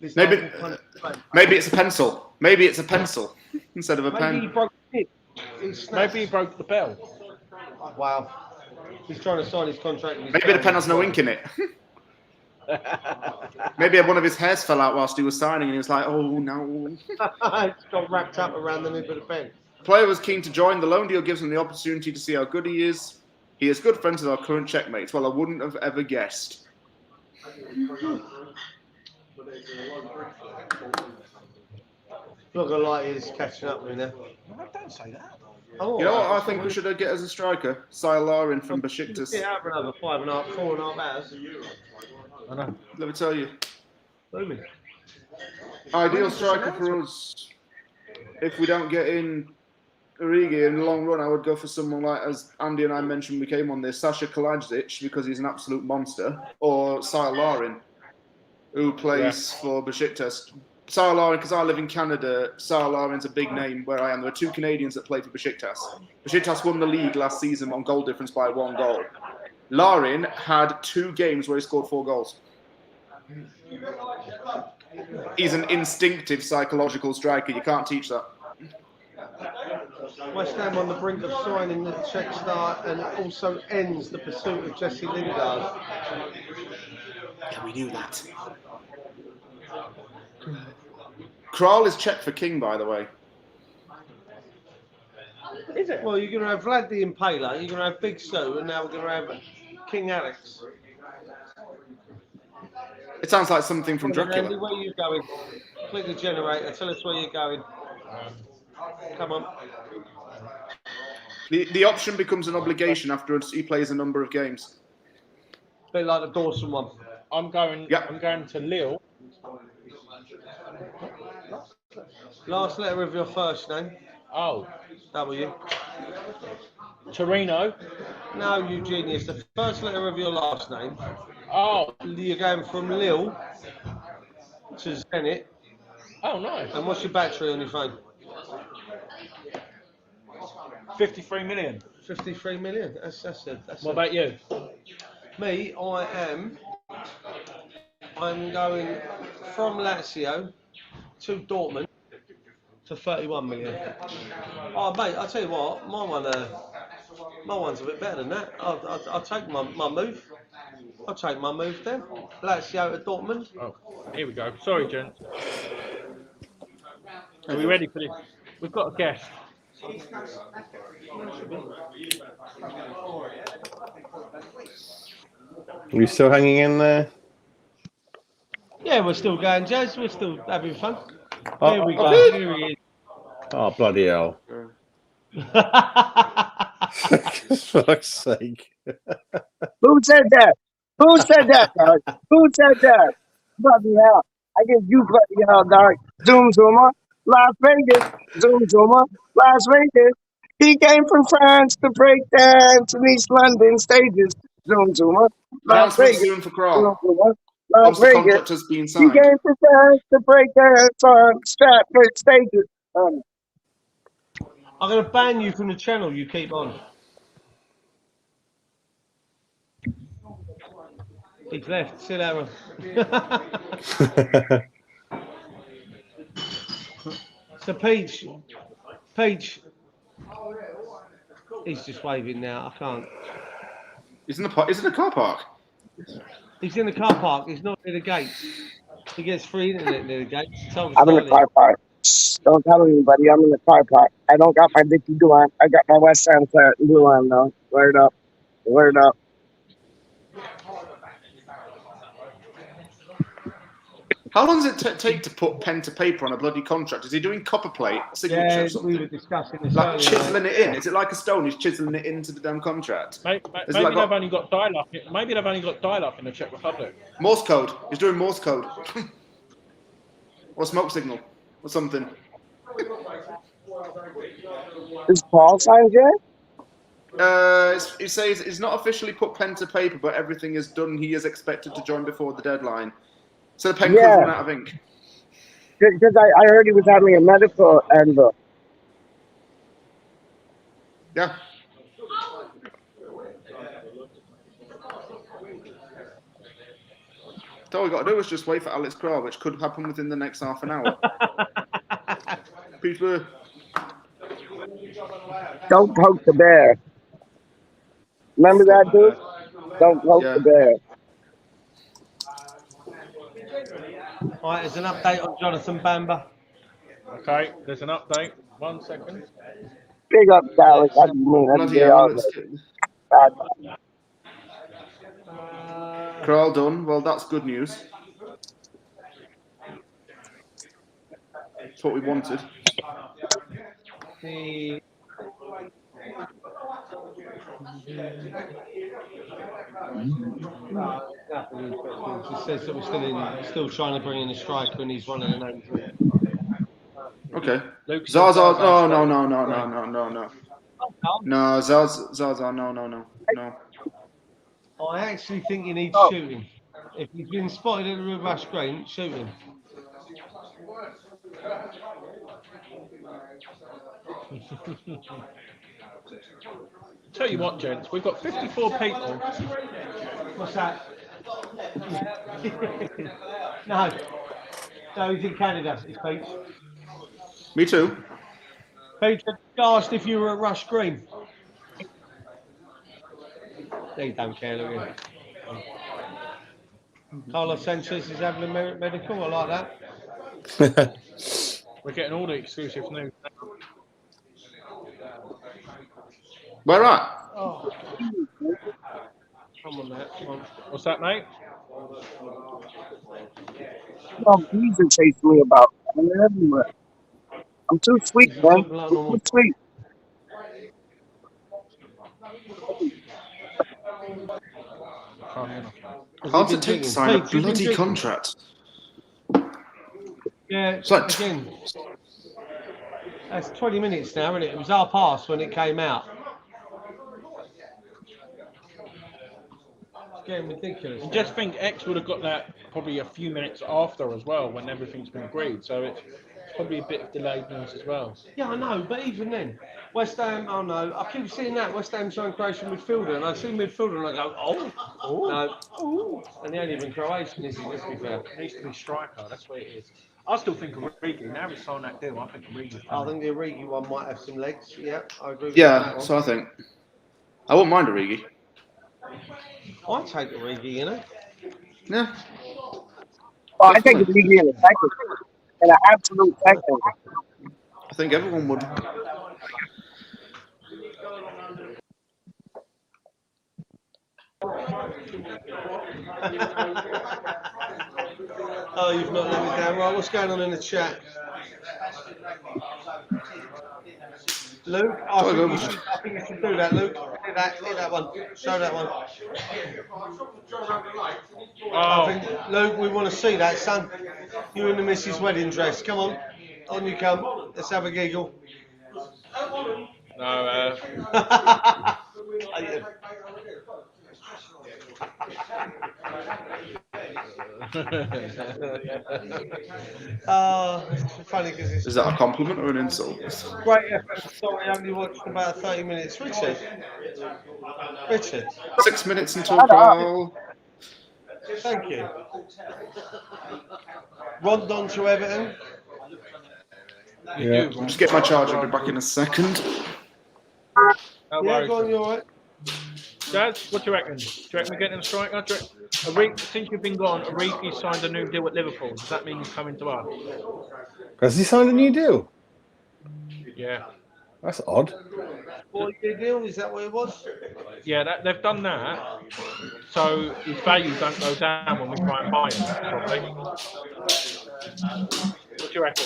This Maybe- doesn't kind of- Maybe it's a pencil. Maybe it's a pencil instead of a Maybe he pen. broke it. He snapped. Maybe he broke the bell. Wow. He's trying to sign his contract. with his Maybe the family. pen has no ink in it. Maybe one of his hairs fell out whilst he was signing and he was like, oh no. It's got wrapped up around the nib of the pen. Player was keen to join. The loan deal gives him the opportunity to see how good he is. He is good friends with our current checkmates. Well, I wouldn't have ever guessed. Not gonna lie, he's catching up with me now. Don't say that. Oh, You know what I think we should get as a striker? Saylarin from Yeah, Besiktas. have another 4.5 hours. I know. Let me tell you. Booming. Ideal striker for us. If we don't get in Origi in the long run, I would go for someone like, as Andy and I mentioned, we came on this, Sasha Kalajic, because he's an absolute monster, or Saylarin, who plays for Besiktas. Saylarin, because I live in Canada, Saylarin's a big name where I am. There are two Canadians that play for Besiktas. Besiktas won the league last season on goal difference by 1 goal. Larin had 2 games where he scored 4 goals. He's an instinctive psychological striker. You can't teach that. West Ham on the brink of signing the Czech star and also ends the pursuit of Jesse Lingard. Yeah, we knew that. Kral is Czech for king, by the way. Is it? Well, you're going to have Vlad the Impaler, you're going to have Big Sue, and now we're going to have King Alex. It sounds like something from Andy, Dracula. where are you going? Click the generator, tell us where you're going. Come on. The option becomes an obligation after he plays a number of games. Bit like the Dawson one. I'm going. Yep. I'm going to Lille. Last letter of your first name. Oh, W. Torino. No, you genius. The first letter of your last name. Oh, You're going from Lille to Zenit. oh, nice. And what's your battery on your phone? 53 million. 53 million. That's What about you? me. I'm going from Lazio to Dortmund for 31 million. Oh, mate, I'll tell you what, my one's a bit better than that. I'll take my move. I'll take my move then. Lazio to Dortmund. Oh, here we go. Sorry, gents. Are we ready for this? We've got a guest. Are you still hanging in there? Yeah, we're still going, Jazz. We're still having fun. Oh, Here we go. oh, Here he is. Oh, bloody hell. For fuck's sake. Who said that? Who said that, dog? Who said that? Bloody hell. I guess you bloody hell, dog. Zoom Zuma, Las Vegas. Zoom Zuma, Las Vegas. He came from France to break dance in East London stages. Zoom Zuma, Las Announcement Vegas. soon for Zoom Kral. Zuma, Las Once the Vegas. contract has been He signed. came from France to break dance on Stratford stages. I'm going to ban you from the channel. You keep on. He's left. Sit down. So Peach, he's just waving now. I can't. He's in the car park. He's in the car park. He's not near the gates. He gets free internet near the gate. Tell us I'm in the earlier. car park. Shh, don't tell anybody. I'm in the car park. I don't got my Dickie Duan. I got my West Ham Duan though. Word up. Word up. How long does it take to put pen to paper on a bloody contract? Is he doing copper plate signature Yeah, or we something? were discussing this Like earlier. chiseling it in? Is it like a stone? He's chiseling it into the damn contract. Maybe Is it like they've only got dial-up. Maybe they've only got dial-up in the Czech Republic. Morse code? He's doing Morse code. Or smoke signal or something. Is Paul signed yet? He says he's not officially put pen to paper, but everything is done. He is expected to join before the deadline. So the pen could Yeah. run out of ink. Because I heard he was having a medical and Yeah. So all we got to do is just wait for Alex Crowe, which could happen within the next half an hour. Peter. don't poke the bear. Remember that, dude? Don't poke Yeah. the bear. All right, there's an update on Jonathan Bamba. Okay, there's an update. 1 second. Big up Dallas. I mean, that's Bloody they hell, all let's good. get Crowe done. Well, that's good news. That's what we wanted. The it just says that we're still trying to bring in a striker, and he's one of the names. Okay. Luke Zaza. says Oh, Zaza. no. No, Zaza. No. I actually think you need Oh. to shoot him. If he's been spotted at the rush green, shoot him. Tell you what, gents, we've got 54 people. What's that? No, he's in Canada. It's Pete. Me too. Peter asked if you were at Rush Green. They don't care, look at him. Carlos Sanchez is having a medical. I like that. We're getting all the exclusive news. Where at? Oh. Come on, mate. Come on. What's that, mate? Well, please are chasing me about. I'm everywhere. I'm too sweet, man. Too sweet. Can't hear nothing. How's it take to sign a bloody contract? Yeah, It's like again. That's 20 minutes now, isn't it? It was our pass when it came out. It's getting ridiculous. I just think X would have got that probably a few minutes after as well, when everything's been agreed. So it's probably a bit of delayed news as well. Yeah, I know, but even then, West Ham, oh no, I keep seeing that West Ham showing Croatian midfielder, and I see midfielder and I go, no, and he ain't even Croatian, is he? Let's be fair. It needs to be striker. That's what it is. I still think Origi. Now he's signed that deal. I think Origi's I think the Origi one might have some legs. Yeah, I agree with Yeah, that one. so I think. I wouldn't mind Origi. I'd take Origi, you know. Yeah. Oh, I think it's easy in a second. In an absolute second. I think everyone would. Oh, you've not let me down. Right, what's going on in the chat? Luke, I think you should do that, Luke. Hit that one. Show that one. I think, Luke, we want to see that, son. You in the missus' wedding dress. Come on you come. Let's have a giggle. No, It's funny because it's Is that a compliment or an insult? great effort. Sorry, I only watched about 30 minutes. Richard. 6 minutes until goal. Thank you. Rondon to Everton. Yeah. I'll just get my charger. I'll be back in a second. no Yeah, worries. go on, you alright? Jazz, what do you reckon? Do you reckon we're getting a striker? Since you've been gone, Origi signed a new deal at Liverpool. Does that mean he's coming to us? Has he signed a new deal? Yeah. That's odd. 4-year deal, is that what it was? Yeah, they've done that, so his value don't go down when we try and buy him. Probably. What do you reckon?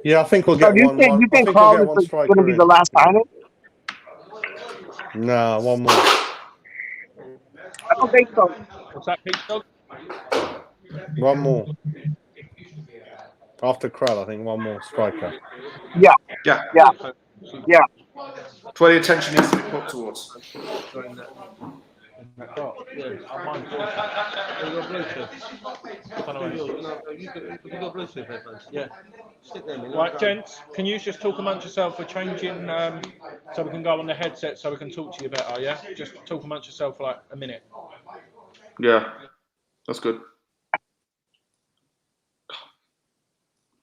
Yeah, I think we'll So get do you one. think I you think think we'll Carl get is one going striker to be in. the last signing? No, one more. I don't think so. What's that, Pete Dog? One more. After Krell, I think one more striker. Yeah, Yeah. yeah, yeah. That's where the attention needs to be put towards. Yeah, I mind Have you got Bluetooth? Bluetooth. No, have you got Bluetooth headphones? Yeah. Stick them in. Right, gents, can you just talk amongst yourself? We're changing so we can go on the headset so we can talk to you better, yeah? Just talk amongst yourself for like a minute. Yeah, that's good.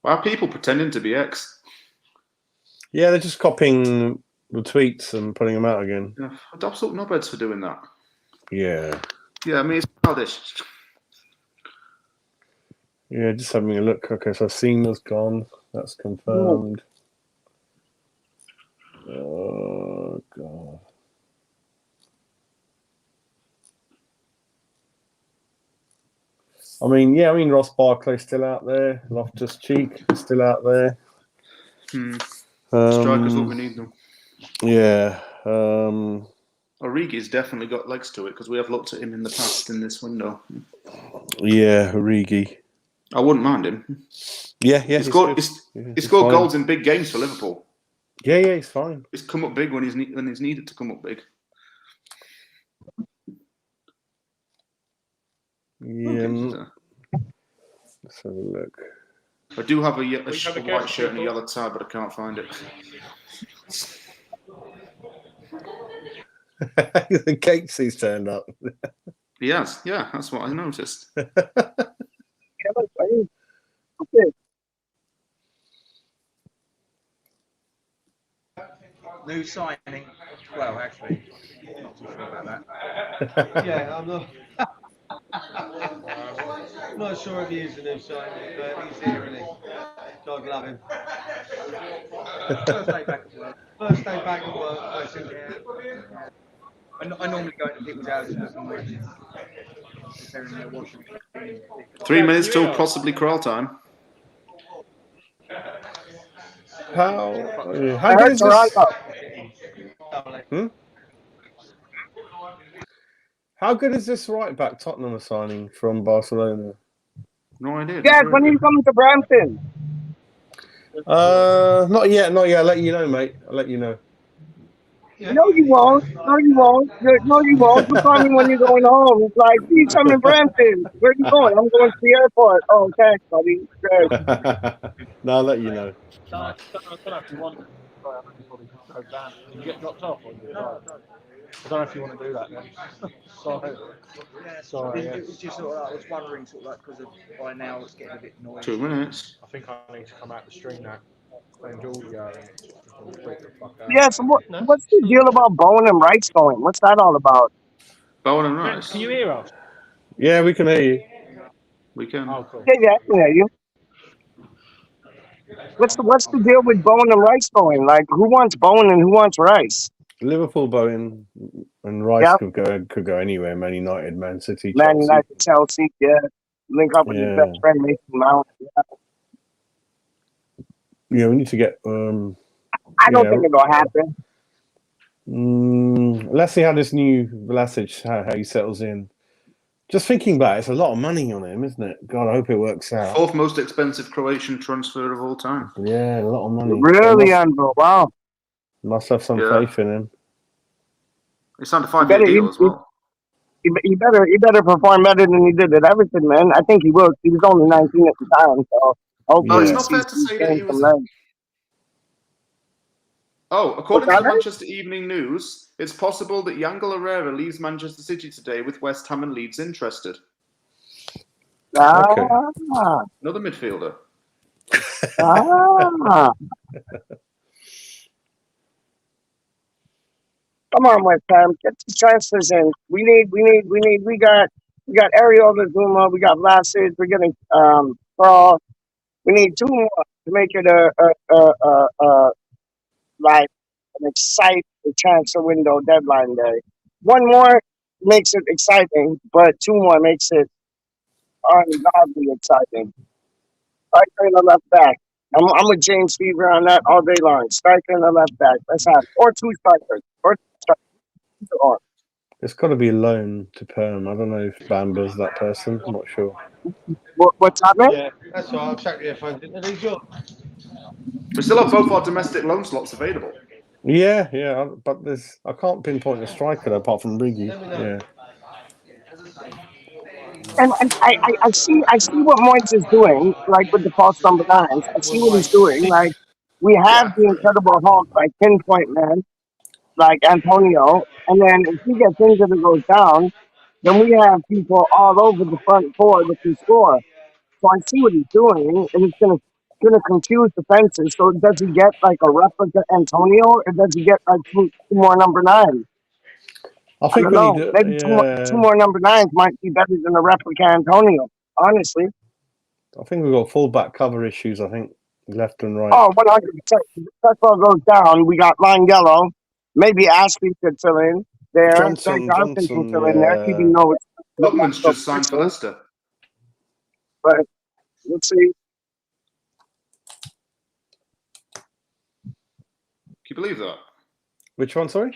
Why are people pretending to be X? Yeah, they're just copying the tweets and putting them out again. Yeah, absolute knobheads for doing that. Yeah. Yeah, I mean, it's childish. Yeah, just having a look. Okay, so Seema's gone. That's confirmed. Oh, God. I mean, Ross Barkley's still out there. Loftus-Cheek is still out there. Strikers what we need them. Yeah. Origi's definitely got legs to it because we have looked at him in the past in this window. Yeah, Origi. I wouldn't mind him. Yeah. He scored goals in big games for Liverpool. Yeah, he's fine. He's come up big when he's needed to come up big. Yeah. Let's have a look. I do have a white shirt and a yellow tie, but I can't find it. The Cakesy's turned up. He has, yeah, that's what I noticed. Okay. New signing. Well, actually, not too sure about that. Yeah, I'm not. I'm not sure if he is a new signing, but he's here, isn't he? God love him. First day back at work. First day back at work. Basically. I normally go into people's houses and preparing their washing machine. 3 minutes till possibly crawl time. How good is this? How good is this right back Tottenham are signing from Barcelona? No idea. Yes, when are you coming to Brampton? Not yet. I'll let you know, mate. I'll let you know. No, you won't. No, you won't. No, you won't. You call me when you're going home. It's like, you come in Brampton. Where are you going? I'm going to the airport. Oh, thanks, buddy. Great. No, I'll let you know. I don't know if you want. Sorry, I think you probably go down. Did you get dropped off? Or you I don't know if you want to do that then. Sorry. Yeah, Sorry. It was just sort of, I was wondering, sort of like, because by now it's getting a bit noisy. 2 minutes. I think I need to come out the stream now. Playing Georgia and it's just gonna freak the fuck out. Yeah, so what's the deal about Bowen and Rice going? What's that all about? Bowen and Rice. Can you hear us? Yeah, we can hear you. We can. Oh, cool. Yeah, I can hear you. What's the deal with Bowen and Rice going? Like, who wants Bowen and who wants Rice? Liverpool, Bowen, and Rice Yep. could go anywhere. Man United, Man City, Man Chelsea. United, Chelsea, yeah. Link up with his Yeah. best friend, Mason Mount. Yeah. Yeah, we need to get. I don't Yeah. think it'll happen. Let's see how this new Vlasic how he settles in. Just thinking back, it's a lot of money on him, isn't it? God, I hope it works out. Fourth most expensive Croatian transfer of all time. Yeah, a lot of money. Really, Andrew? Wow. Must have some Yeah. faith in him. He signed a 5-year deal as well. He better perform better than he did at Everton, man. I think he will. He was only 19 at the time, so hopefully No, it's Yeah. not fair to say that he was. legs. Oh, according What's to the that? Manchester Evening News, it's possible that Yangel Herrera leaves Manchester City today with West Ham and Leeds interested. Okay. Another midfielder. Come on, West Ham, get the transfers in. We got Ariel Zuma, we got Vlasic, we're getting Paul. We need 2 more to make it like an exciting transfer window deadline day. 1 more makes it exciting, but 2 more makes it ungodly exciting. Striker and the left back. I'm with James Fever on that all day long. Striker and the left back. Let's have or 2 strikers. Or 2 strikers. Or. It's got to be loan to perm. I don't know if Bamba's that person. I'm not sure. What's happening? Yeah, that's all right. I'll check your phone. Are these yours? We still have both our domestic loan slots available. Yeah, but I can't pinpoint a striker apart from Rigi. Yeah. And I see what Moyes is doing, like with the false number 9s. I see what he's doing. Like we have the Incredible Hulk, like pinpoint man, like Antonio, and then if he gets injured and goes down, then we have people all over the front 4 that can score. So I see what he's doing, and it's gonna confuse defenses. So does he get like a replica Antonio, or does he get like 2 more number 9s? I think don't know. Maybe 2 more number 9s might be better than a replica Antonio. Honestly. I think we've got full-back cover issues. I think left and right. Oh, 100%. If Tesla goes down, we got Langelo. Maybe Ashley could fill in there. Johnson can fill in there. Even though it's Lookman's just signed for Leicester. But let's see. Can you believe that? Which one? Sorry.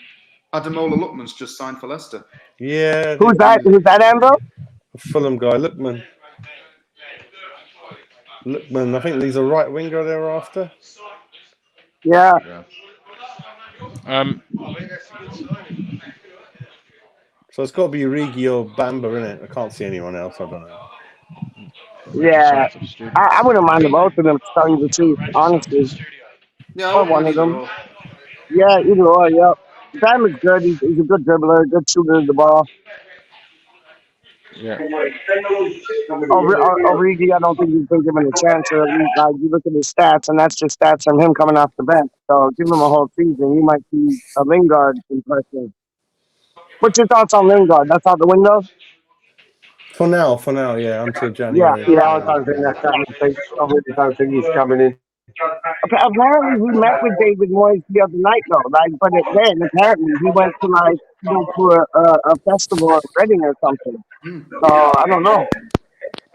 Ademola Lookman's just signed for Leicester. Yeah. Who's that? Who's that, Amber? Fulham guy, Lookman. I think he's a right winger they're after. Yeah. So it's got to be Rigi or Bamba, innit? I can't see anyone else. I don't know. Yeah. I wouldn't mind the both of them starting the two, honestly. Yeah, or one of them. Yeah, either or, yeah. Sam is good. He's a good dribbler, good shooter of the ball. Yeah. Origi, I don't think he's been given a chance. Or at least, like, you look at his stats, and that's just stats from him coming off the bench. So give him a whole season. You might see a Lingard impression. What's your thoughts on Lingard? That's out the window? For now, yeah, until January. Yeah, I don't think that's happening. I really don't think he's coming in. Apparently, we met with David Moyes the other night, though. Like, but then apparently he went to a festival at Reading or something. So I don't know.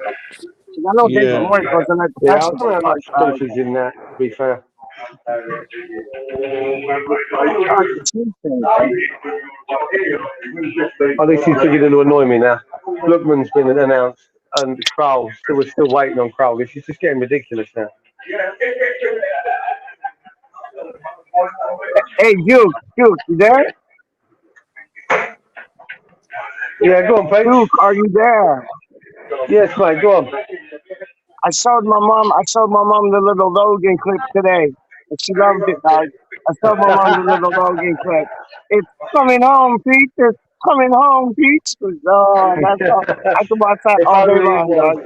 I know David Moyes goes on that Yeah, I festival. don't know much confidence in that, to be fair. Oh, this is beginning to annoy me now. Lookman's been announced, and Krul, we're still waiting on Krul. This is just getting ridiculous now. Hey, Duke, you there? Yeah, go on, Pete. Duke, are you there? Yes, mate, go on. I showed my mom the little Logan clip today, and she loved it, guys. I showed my mom the little Logan clip. It's coming home, Pete. It's coming home, Pete. Oh, that's all. I can watch that all day long, guys.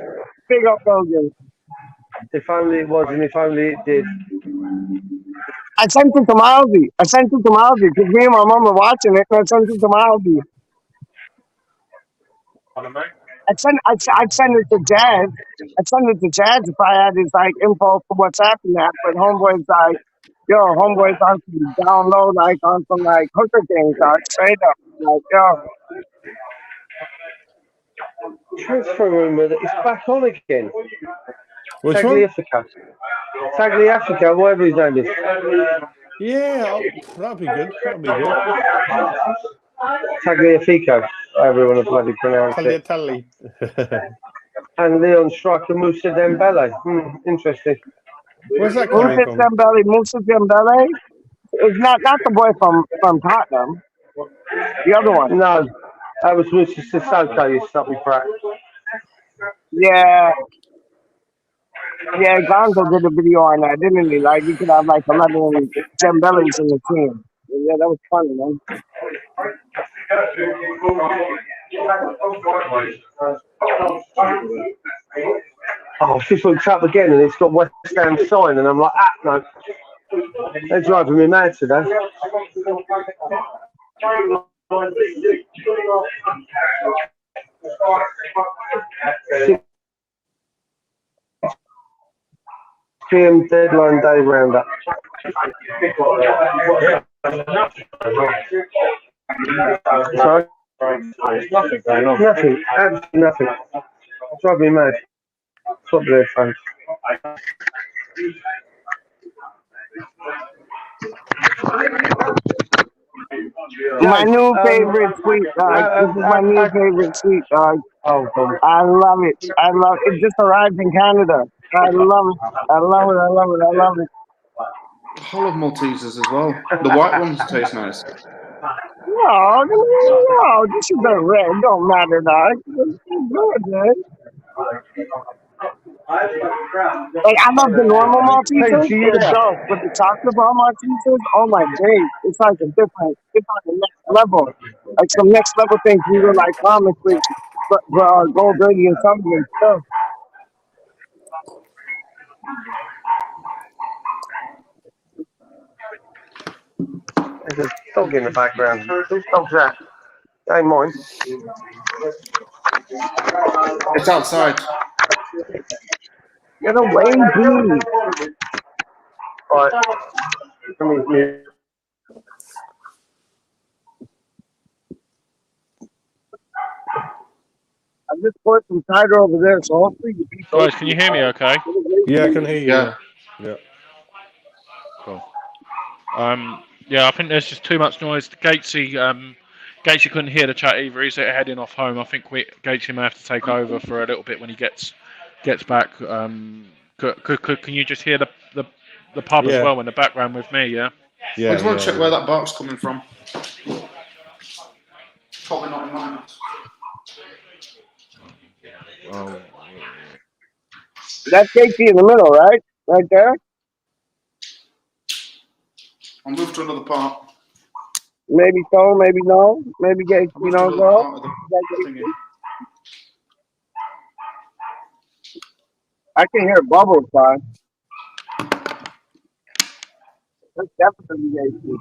Big up Logan. If only it was, and if only it did. I sent it to Milesy. Because me and my mom were watching it, and I sent it to Milesy. I'd send it to Jazz. If I had his like info for what's happening there. But homeboy's like, homeboy's on some down low, like on some like hooker things, straight up. Like, Transfer rumour that it's back on again. Which one? Tagliafico, whatever his name is. Yeah, that'd be good. Tagliafico, however you want to bloody pronounce it. Tally. And Leon striker Moussa Dembele. Interesting. Where's that coming from? Moussa Dembele? It's not the boy from Tottenham. The other one. No, that was Moussa Sissoko, you stubby brat. Yeah. Yeah, Gonzo did a video on that, didn't he? Like, you could have like 11 Dembele's in the team. Yeah, that was funny, man. Oh, I've just looked up again and it's got West Ham sign, and I'm like, no. They're driving me mad today. PM deadline day roundup. Sorry? Nothing going on. Nothing. Absolutely nothing. Drive me mad. Swap the headphones. My new favorite sweet dog. This is my new favorite sweet dog. Oh, God. I love it. I love it. It just arrived in Canada. I love it. I love it. I love it. I love it. I love Maltesers as well. The white ones taste nice. No, this is a red. Don't matter, dog. It's good, man. Like, I love the normal Maltesers, the adults, but the chocolate bar Maltesers, oh my days, it's like a different, it's like a next level. Like some next level things we were like promised with Gold Dirty and something and stuff. There's a dog in the background. Whose dog's that? That ain't mine. It's outside. Get away, dude. Right. Come here. I just put some cider over there, so hopefully you beat Guys, can you hear me okay? Yeah, I can hear you. Yeah. Yeah. Cool. Yeah, I think there's just too much noise. Gatesy couldn't hear the chat either. He's heading off home. I think Gatesy may have to take over for a little bit when he gets back. Can you just hear the pub as well in the background with me? Yeah. I just want to check where that bark's coming from. Probably not in mine. Oh. That's Casey in the middle, right? Right there? I'll move to another part. Maybe so, maybe no. Maybe Casey, you don't go. I can hear bubbles, son. That's definitely Casey.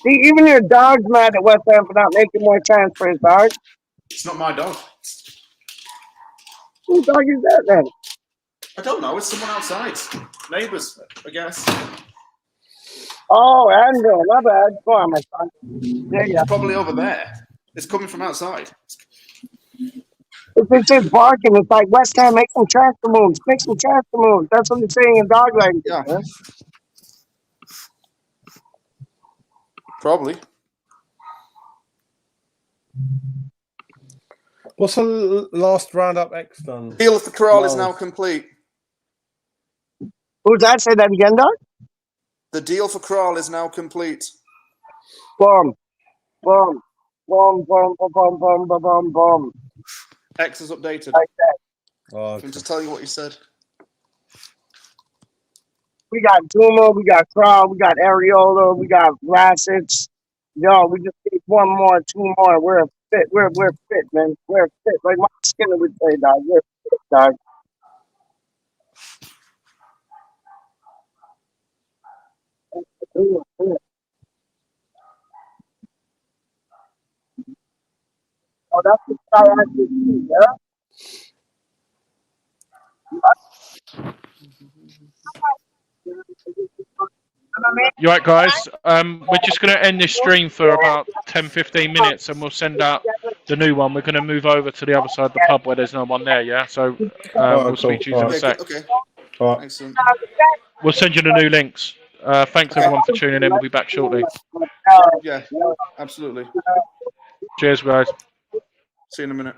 See, even your dog's mad at West Ham for not making more transfers, dog. It's not my dog. Whose dog is that then? I don't know. It's someone outside. Neighbours, I guess. Oh, Andrew, my bad. Go on, my son. Yeah, yeah. It's probably over there. It's coming from outside. It's just barking. It's like, West Ham, make some transfer moves. Make some transfer moves. That's what they're saying in dog language. Yeah. Man. Probably. What's the last roundup X done? Deal for Corral is now complete. Who's that? Say that again, dog? The deal for Corral is now complete. Boom. Boom. Boom, boom, boom, boom, boom, boom, boom, boom. X is updated. Like that. Oh, I'm just telling you what you said. We got Duma, we got Crow, we got Areola, we got Vlasic. Yo, we just need one more, two more. We're fit. We're fit, man. We're fit. Like my Skinner would say, dog. We're fit, dog. Oh, that's the guy I just see, yeah? You right, guys? We're just going to end this stream for about 10-15 minutes, and we'll send out the new one. We're going to move over to the other side of the pub where there's no one there. Yeah, so we'll speak to you in a sec. Okay. Right. Excellent. We'll send you the new links. Thanks everyone for tuning in. We'll be back shortly. Yeah, absolutely. Cheers, guys. See you in a minute.